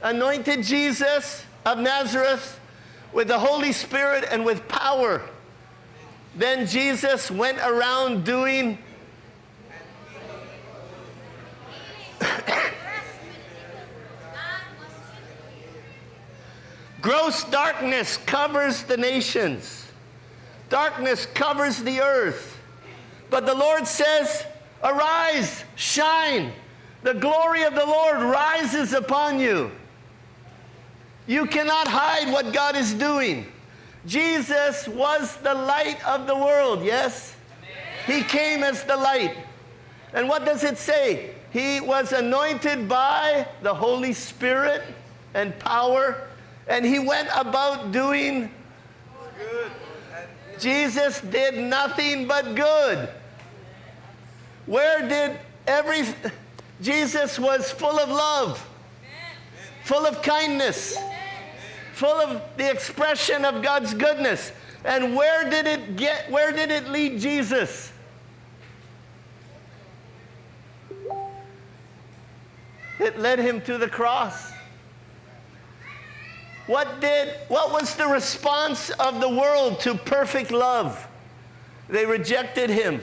anointed Jesus of Nazareth with the Holy Spirit and with power. Then Jesus went around doing gross darkness covers the nations. Darkness covers the earth. But the Lord says, arise, shine. The glory of the Lord rises upon you. You cannot hide what God is doing. Jesus was the light of the world, yes? He came as the light. And what does it say? He was anointed by the Holy Spirit and power, and he went about doing good. Jesus did nothing but good. Where did Jesus was full of love, full of kindness, full of the expression of God's goodness. And where did it lead Jesus? It led him to the cross. What was the response of the world to perfect love? They rejected him.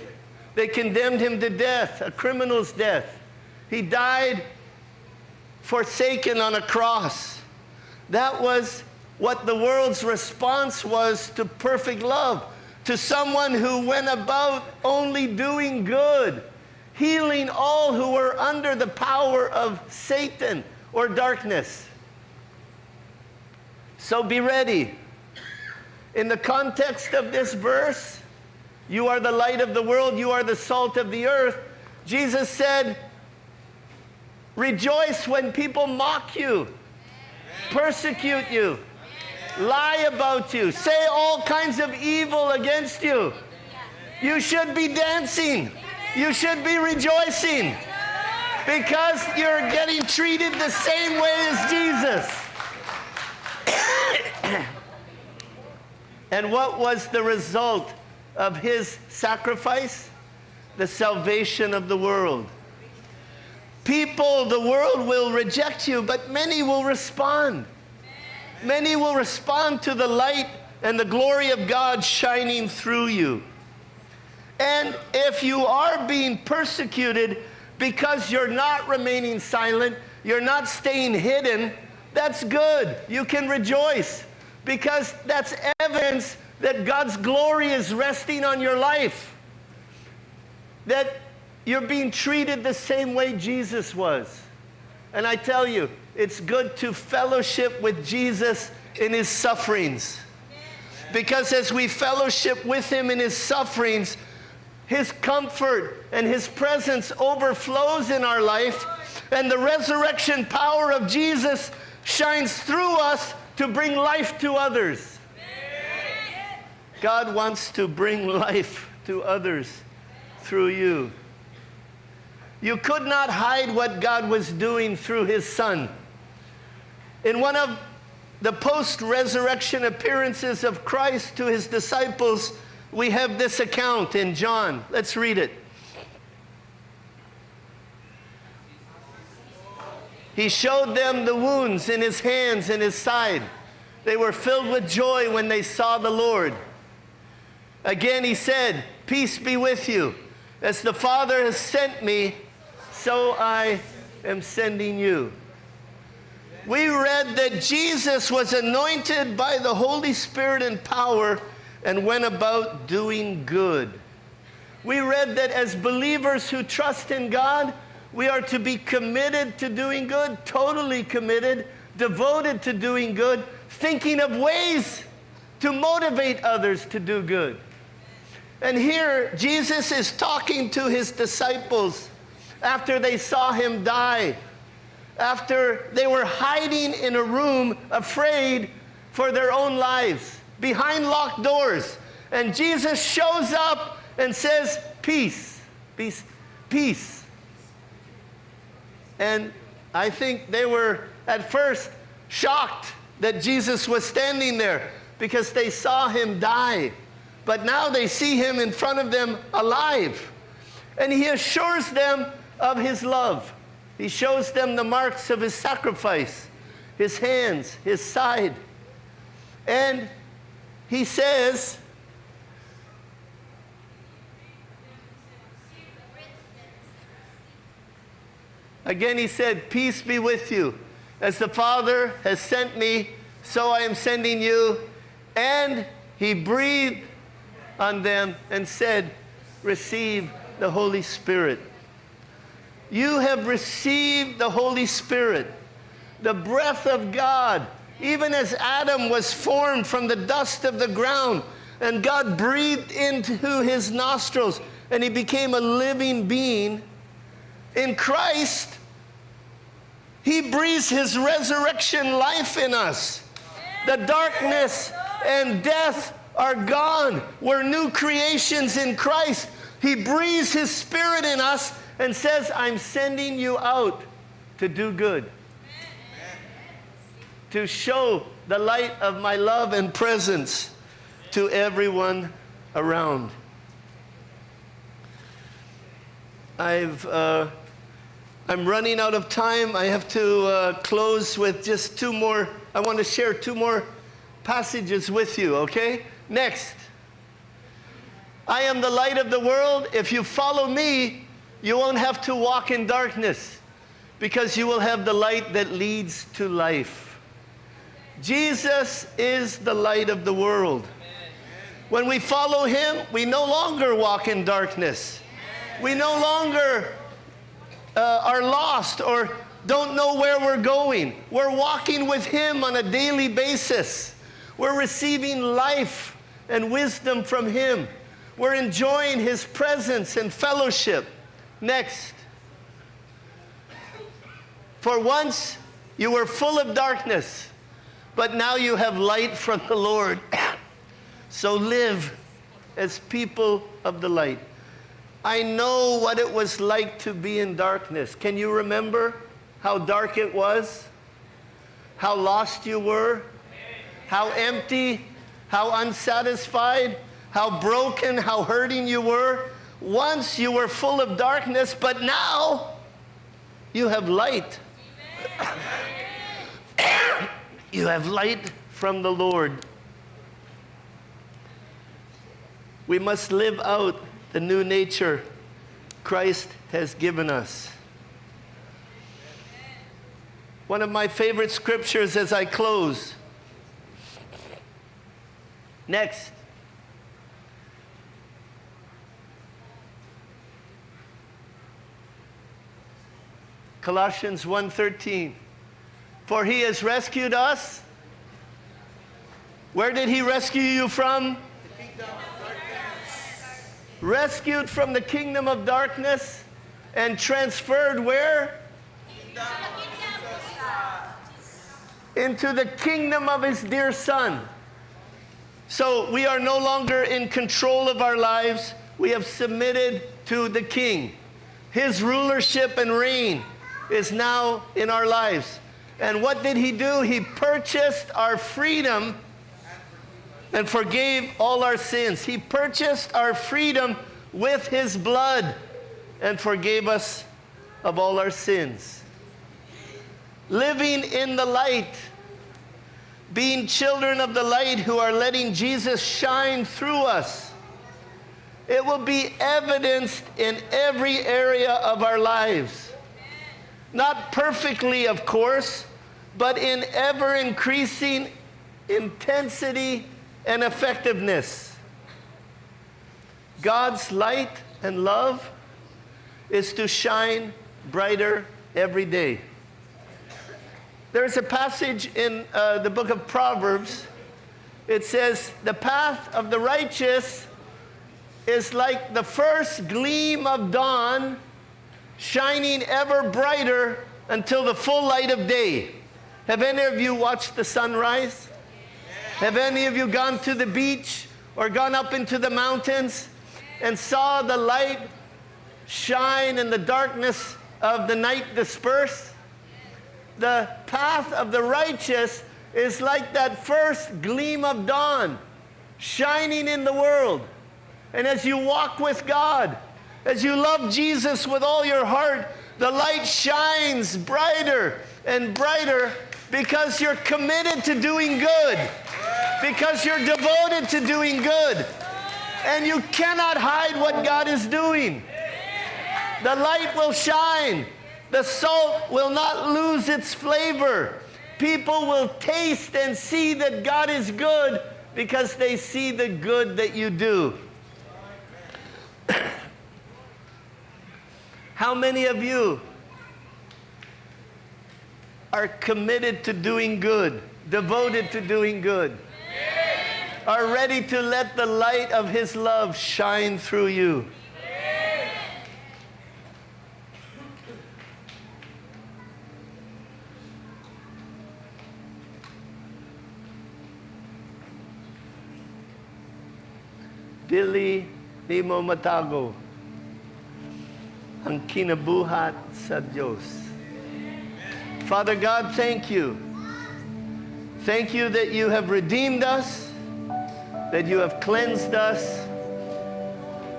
They condemned him to death, a criminal's death. He died forsaken on a cross. That was what the world's response was to perfect love, to someone who went about only doing good, healing all who were under the power of Satan or darkness. So be ready. In the context of this verse, you are the light of the world, you are the salt of the earth. Jesus said, rejoice when people mock you, persecute you, lie about you, say all kinds of evil against you. You should be dancing. You should be rejoicing because you're getting treated the same way as Jesus. And what was the result of his sacrifice? The salvation of the world. People, the world will reject you, but many will respond. Many will respond to the light and the glory of God shining through you. And if you are being persecuted because you're not remaining silent, you're not staying hidden, that's good. You can rejoice because that's evidence that God's glory is resting on your life. That you're being treated the same way Jesus was. And I tell you, it's good to fellowship with Jesus in his sufferings. Because as we fellowship with him in his sufferings, his comfort and his presence overflows in our life, and the resurrection power of Jesus shines through us to bring life to others. God wants to bring life to others through you. You could not hide what God was doing through his Son. In one of the post-resurrection appearances of Christ to his disciples, we have this account in John. Let's read it. He showed them the wounds in his hands and his side. They were filled with joy when they saw the Lord. Again he said, "Peace be with you. As the Father has sent me, so I am sending you." We read that Jesus was anointed by the Holy Spirit and power and went about doing good. We read that as believers who trust in God, we are to be committed to doing good, totally committed, devoted to doing good, thinking of ways to motivate others to do good. And here, Jesus is talking to his disciples after they saw him die, after they were hiding in a room afraid for their own lives, behind locked doors. And Jesus shows up and says, "Peace, peace, peace." And I think they were at first shocked that Jesus was standing there because they saw him die. But now they see him in front of them alive. And he assures them of his love. He shows them the marks of his sacrifice, his hands, his side. And he says, again he said, "Peace be with you. As the Father has sent me, so I am sending you." And he breathed on them and said, "Receive the Holy Spirit." You have received the Holy Spirit, the breath of God, even as Adam was formed from the dust of the ground, and God breathed into his nostrils, and he became a living being. In Christ, he breathes his resurrection life in us. The darkness and death are gone. We're new creations in Christ. He breathes his Spirit in us and says, "I'm sending you out to do good, to show the light of my love and presence to everyone around." I'm running out of time. I have to close with just two more. I want to share two more passages with you, okay? Next. I am the light of the world. If you follow me, you won't have to walk in darkness because you will have the light that leads to life. Jesus is the light of the world. When we follow him, we no longer walk in darkness. We no longer are lost or don't know where we're going. We're walking with him on a daily basis. We're receiving life and wisdom from him. We're enjoying his presence and fellowship. Next. For once you were full of darkness, but now you have light from the Lord. So live as people of the light. I know what it was like to be in darkness. Can you remember how dark it was? How lost you were? How empty? How unsatisfied? How broken? How hurting you were? Once you were full of darkness, but now you have light. You have light from the Lord. We must live out the new nature Christ has given us. One of my favorite scriptures as I close. Next. Colossians 1:13. For he has rescued us. Where did he rescue you from? Rescued from the kingdom of darkness and transferred where? Into the kingdom of his dear Son. So we are no longer in control of our lives. We have submitted to the King. His rulership and reign is now in our lives. And what did He do? He purchased our freedom and forgave all our sins. He purchased our freedom with His blood and forgave us of all our sins. Living in the light, being children of the light who are letting Jesus shine through us, it will be evidenced in every area of our lives. Not perfectly, of course, but in ever-increasing intensity and effectiveness. God's light and love is to shine brighter every day. There's a passage in the book of Proverbs. It says, the path of the righteous is like the first gleam of dawn, shining ever brighter until the full light of day. Have any of you watched the sunrise? Have any of you gone to the beach or gone up into the mountains and saw the light shine and the darkness of the night disperse? The path of the righteous is like that first gleam of dawn, shining in the world. And as you walk with God, as you love Jesus with all your heart, the light shines brighter and brighter because you're committed to doing good, because you're devoted to doing good. And you cannot hide what God is doing. The light will shine. The salt will not lose its flavor. People will taste and see that God is good because they see the good that you do. How many of you are committed to doing good, devoted to doing good, are ready to let the light of His love shine through you? Dili di mo matago ang kinabuhat sa Diyos. Father God, thank you. Thank you that you have redeemed us, that you have cleansed us,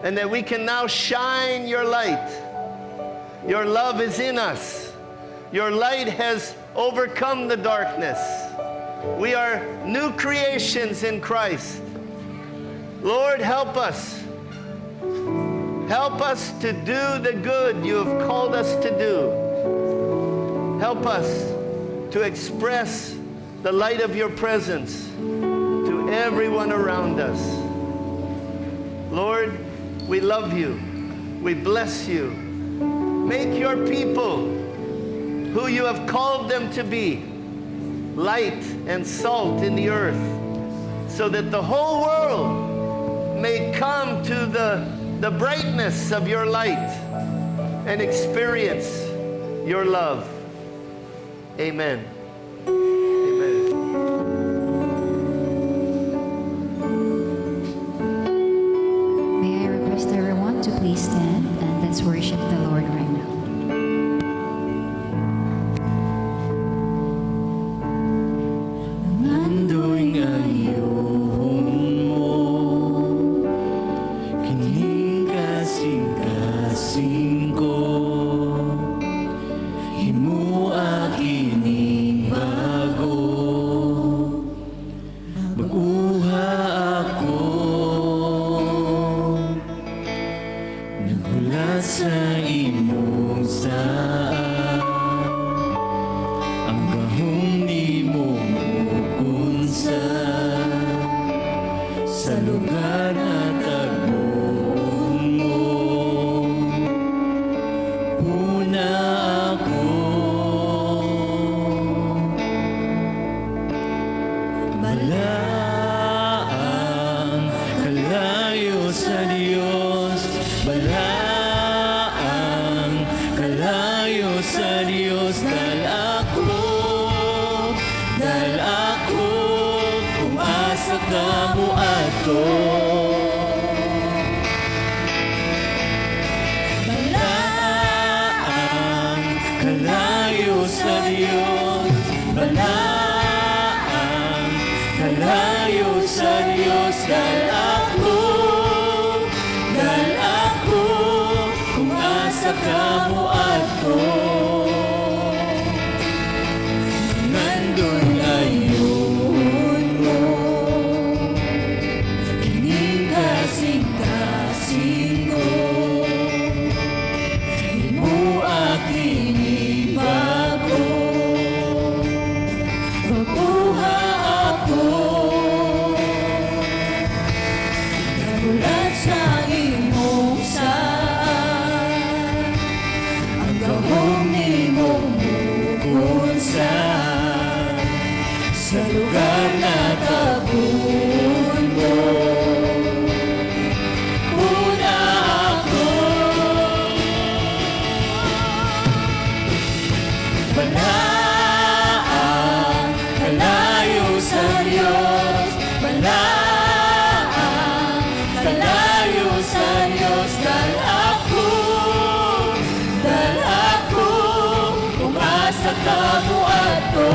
and that we can now shine your light. Your love is in us. Your light has overcome the darkness. We are new creations in Christ. Lord, help us. Help us to do the good you have called us to do. Help us to express the light of your presence to everyone around us. Lord, we love you. We bless you. Make your people who you have called them to be light and salt in the earth, so that the whole world may come to the brightness of your light and experience your love. Amen. Amen. May I request everyone to please stand and let's worship the Lord right now. Nando'y ngayon mo, kining kasing-kasing ko, himua kining bago, mag-uha ako, naghulat sa imong saan, ang gahong di mo mukunsa, sa lugar na tagpuan mo. Una ako, balaang kalayo sa Diyos, balaang kalayo sa Diyos, dahil ako umasa ka mo ato. Balaang sa Diyos dahil ako umasa ka mo at ko. Nandun ayun mo, ining kasing-kasing ko. Di mo aking ibago, mabuha ako. Nagulat sa imong saan, ang gahong imong mukunsan, sa lugar na tabunan mo. Una ako, balaan, kalayo sa Diyos, balaan, kalayo sa Diyos, dahil ako, umasa ka mo ato.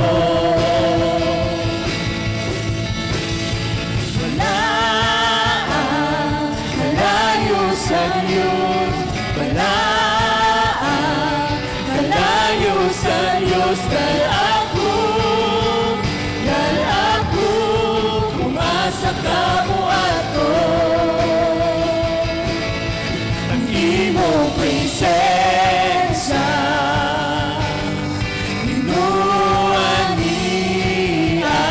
Balaan, kalayo sa Diyos, balaan, kalayo sa Diyos, dahil ako, umasa ka mo ato. Ang imong presensya, inuan niya,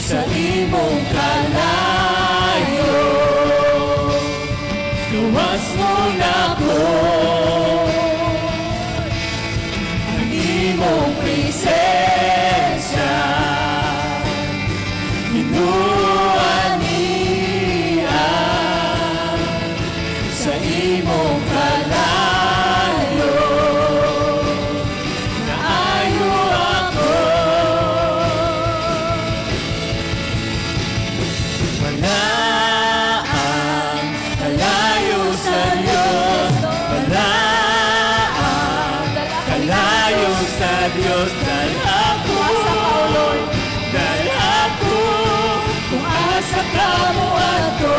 sa imong kalayo, luwas mo na ko. Ang imong presensya, inuan niya, sa imong kalayo, naayo ako. Balaan, kalayo sa Diyos, balaan, kalayo sa Diyos, dahil ako, kung asa ka mo ato.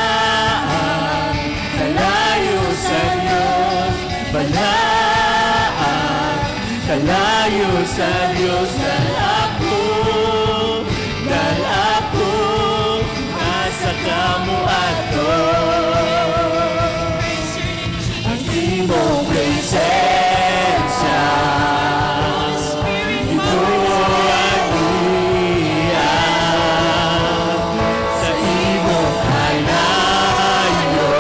Balaan, kalayo sa Diyos, balaan, kalayo sa Diyos, dahil ako, asa ka mo ato. Ang imong presensya, inuan niya, sa imong kalayo,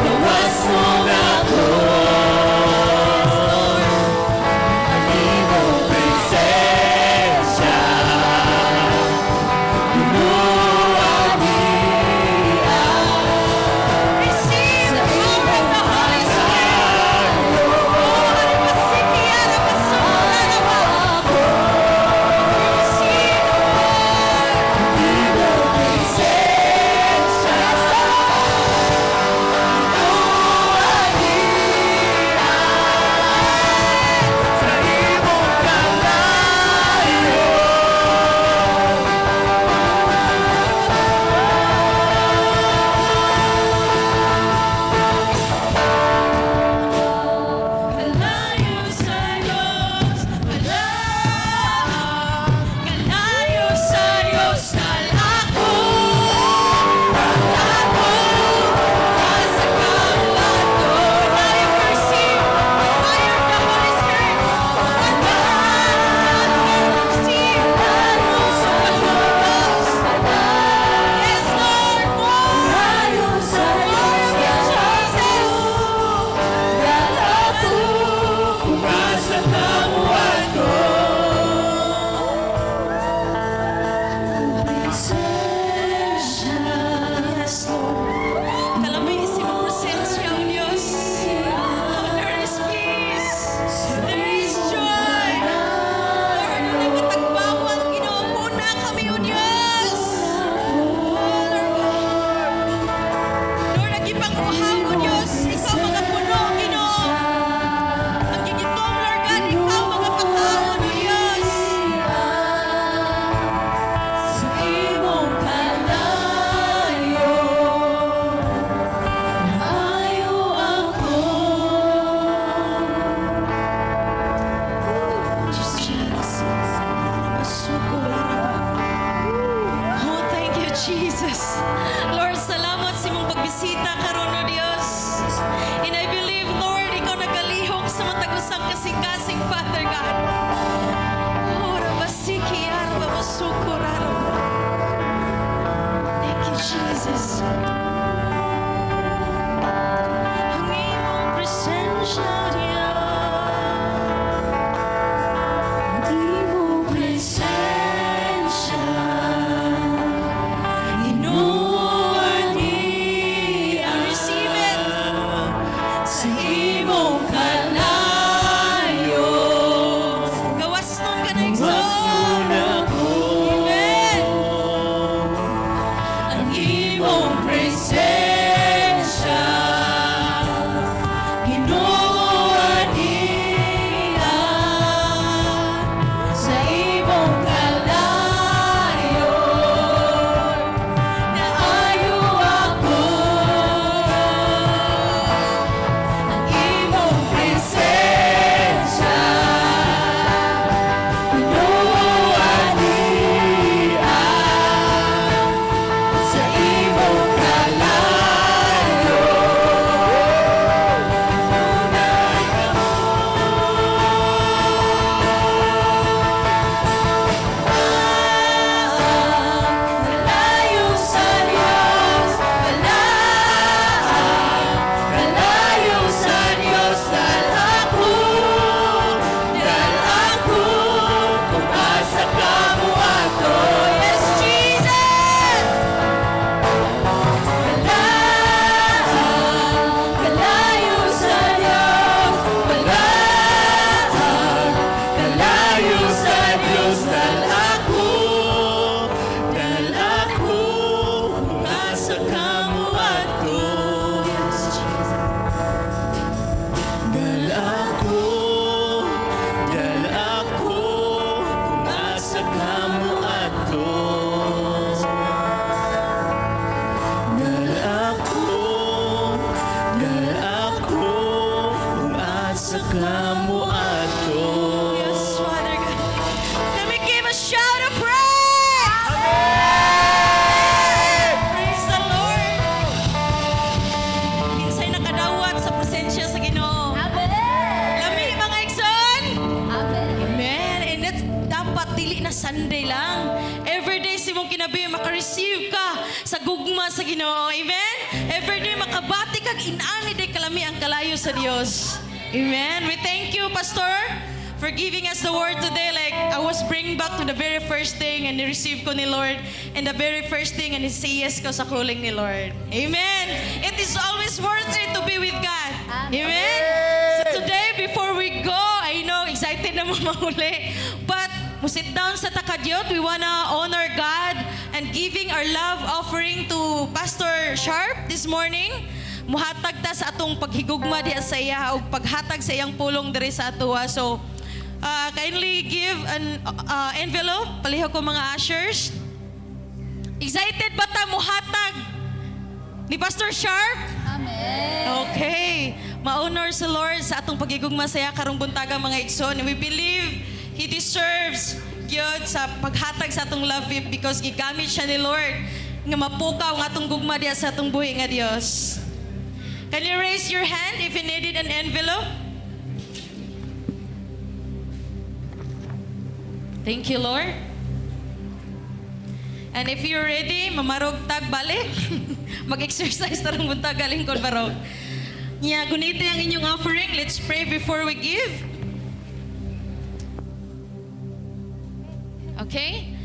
luwas mo na ko. Ang imong presensya, inuan niya, Receive the power of the Holy Spirit. mo ato. Yes, Father God. Let me give a shout of praise. Praise the Lord. Kinsay nakadawat sa presensya sa Ginoo. Lami mga igsoon. Amen. And that's dapat dili na Sunday lang. Everyday si mong kinabi maka-receive ka sa gugma sa Ginoo. Amen. Everyday makabati kag inani day kalami ang kalayo sa Dios. Amen. We thank you, Pastor, for giving us the word today. Like I was bringing back to the very first thing and receive ko ni Lord, and the very first thing and say yes ko sa calling ni Lord. Amen. It is always worth it to be with God. Amen. So today, before we go, I know excited na mo mahuli, but we sit down sa takadyot. We wanna honor God and giving our love offering to Pastor Sharpe this morning. Muhatag ta sa atong paghigugma diha sa iya o paghatag sa iyang pulong diri sa atoa. So, kindly give an envelope. Palihog ko mga ushers. Excited ba ta muhatag ni Pastor Sharpe? Amen. Okay. Ma-honor sa Lord sa atong paghigugma sa iya karong buntaga mga igsoon. We believe He deserves gyud sa paghatag sa atong love gift because gigamit siya ni Lord nga mapukaw nga atong gugma diha sa atong buhi nga Dios. Can you raise your hand if you needed an envelope? Thank you, Lord. And if you're ready, mamarog tag balik. Mag-exercise tarong buntag galing kon barog. Nya guniti ang inyong offering. Let's pray before we give. Okay?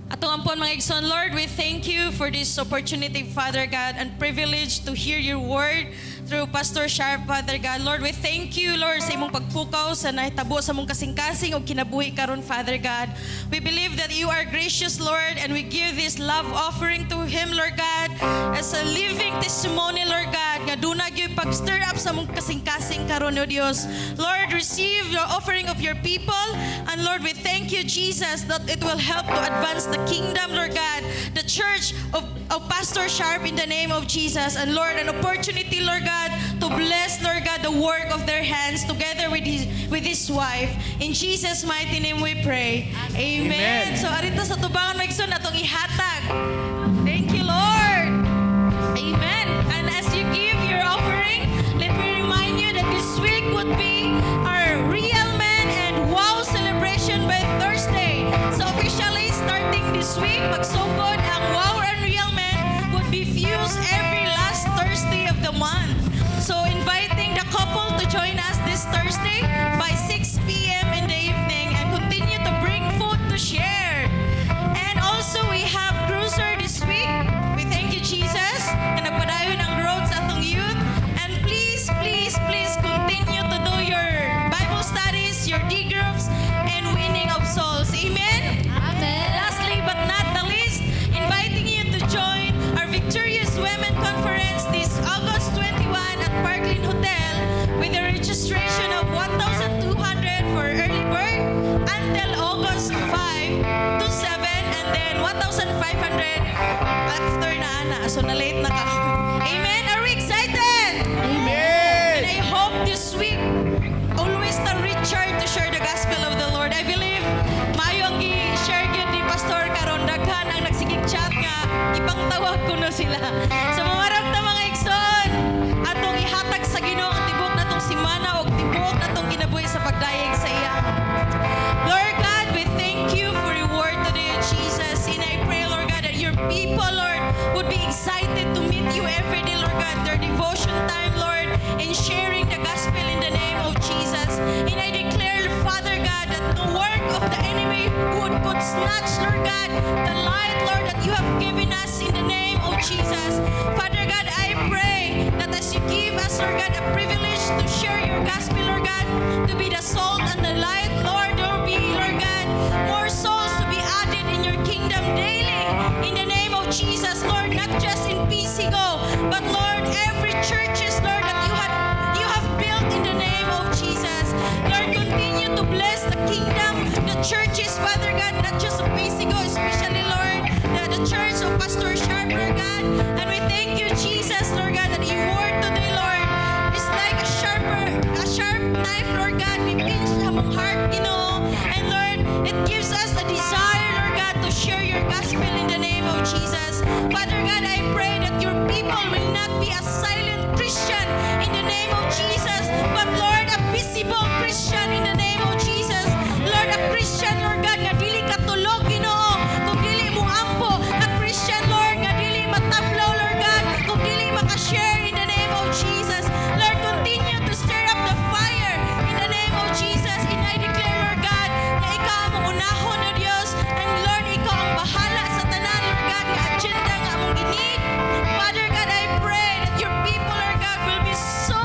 Atong ampon mga igsoon, Lord, we thank you for this opportunity, Father God, and privilege to hear your word through Pastor Sharpe, Father God. Lord, we thank you, Lord, sa imong pagpukaw sa nahitabo sa mong kasing-kasing o kinabuhi karon, Father God. We believe that you are gracious, Lord, and we give this love offering to Him, Lord God, as a living testimony, Lord God, nga dunag yung pag-stir up sa mong kasing-kasing karon, O Dios. Lord, receive your offering of your people, and Lord, we thank you, Jesus, that it will help to advance the kingdom, Lord God, the church of Pastor Sharpe in the name of Jesus. And Lord, an opportunity, Lord God, to bless, Lord God, the work of their hands together with his wife. In Jesus' mighty name we pray. Amen. So arito sa tubangan magsun atong ihatag. Thank you, Lord. Amen. And as you give your offering, let me remind you that this week would be our Real Men and Wow celebration by Thursday. So officially starting this week, magsugod ang Wow and Real Men would be fused every last Thursday of the month. So inviting the couple to join us this Thursday by 6 p.m. in the evening and continue to bring food to share. And also we have cruiser this week. We thank you, Jesus, na nagpadayon ang growth sa atong youth. And please, please, please continue to do your Bible studies, your D groups, and winning of souls. Amen? Amen. Lastly but not the least, inviting you to join our Victorious Women Conference this August 21 at Parkland Hotel with a registration of 1,200 for early bird until August 5 to 7 and then 1,500 after na ana. So na late na ka. Amen? Are we excited? Amen! And I hope this week always to recharge to share the gospel of the Lord. I believe mayong i-share gyud ni Pastor karon daghan ang nagsigig chat nga ipangtawag ko na sila. So mamarap ta mga igsoon atong ihatag sa Ginoo ang tibok natong simana o tibok natong kinabuhi sa pagdayeg sa iya. Lord God, we thank you for your word today, Jesus. And I pray, Lord God, that your people, Lord, would be excited to meet you every day, Lord God. Their devotion time, Lord, and sharing the gospel in the name of Jesus. And I declare, Father God, that the work of the enemy could snatch, Lord God, the light, Lord, that you have given us in the name of Jesus. Father God, I pray that as you give us, Lord God, a privilege to share your gospel, Lord God, to be the salt and the light, Lord, there will be, Lord God, more souls to be added in your kingdom daily. In the name of Jesus, Lord, not just in PCGO, but Lord, every churches, Lord, that you have built in the name of Jesus. Lord, continue to bless the kingdom, the churches, Father God, not just of PCGO, especially, Lord, the church of Pastor Sharpe, Lord God. And we thank you, Jesus, Lord God, that your word today, Lord, is like a sharp life, Lord God, we pinch among heart, Ginoo. And Lord, it gives us a desire, Lord God, to share your gospel in the name of Jesus. Father God, I pray that your people will not be a silent Christian in the name of Jesus, but Lord, a visible Christian in the name of Jesus. Lord, a Christian, Lord God, nga dili katulog, Ginoo, kung dili mo ampo, a Christian, Lord, nga dili matablaw, Lord God, kung dili makashare in the name of Jesus. Lord, continue to stir up the fire in the name of Jesus. And I declare, Lord God, na ikaw ang unahon na Diyos, and Lord, ikaw ang bahala sa tanan, Lord God, nga agenda nga among giniid. Father God, I pray that your people, Lord God, will be so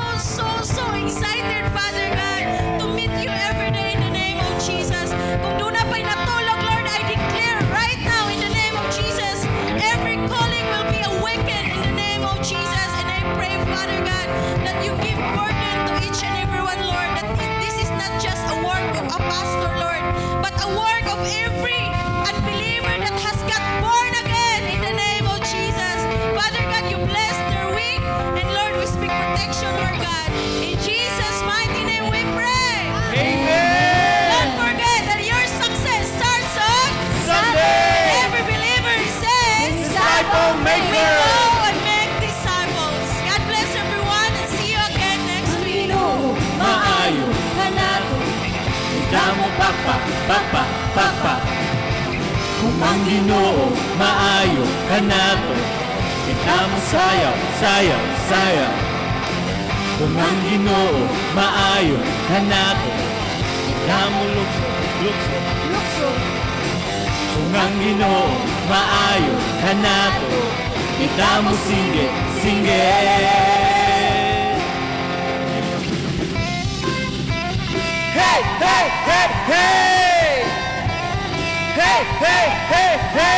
excited, Father God, to meet you every day in the name of Jesus. Kung doon na pa'y natulog, Lord, I declare right now in the name of Jesus, every calling will be awakened in the name of Jesus. And I pray, Father God, that you give burden to each and every one, Lord, that this is not just a work of a pastor, Lord, but a work of every unbeliever that has got born again in the name of Jesus. Father God, you bless their week, and Lord, we speak protection, Lord God. In Jesus' mighty name we pray. Amen. Don't forget that your success starts on Sunday. And every believer says, Disciple we maker. go and make disciples. God bless everyone, and see you again next week. Maayo kanato. Damo papa. Kung ang Ginoo maayo kanato. Kita mo sayaw. Kung ang Ginoo maayo kanato. Kita mo lukso. Kung ang Ginoo maayo kanato. Kita mo singe. Hey!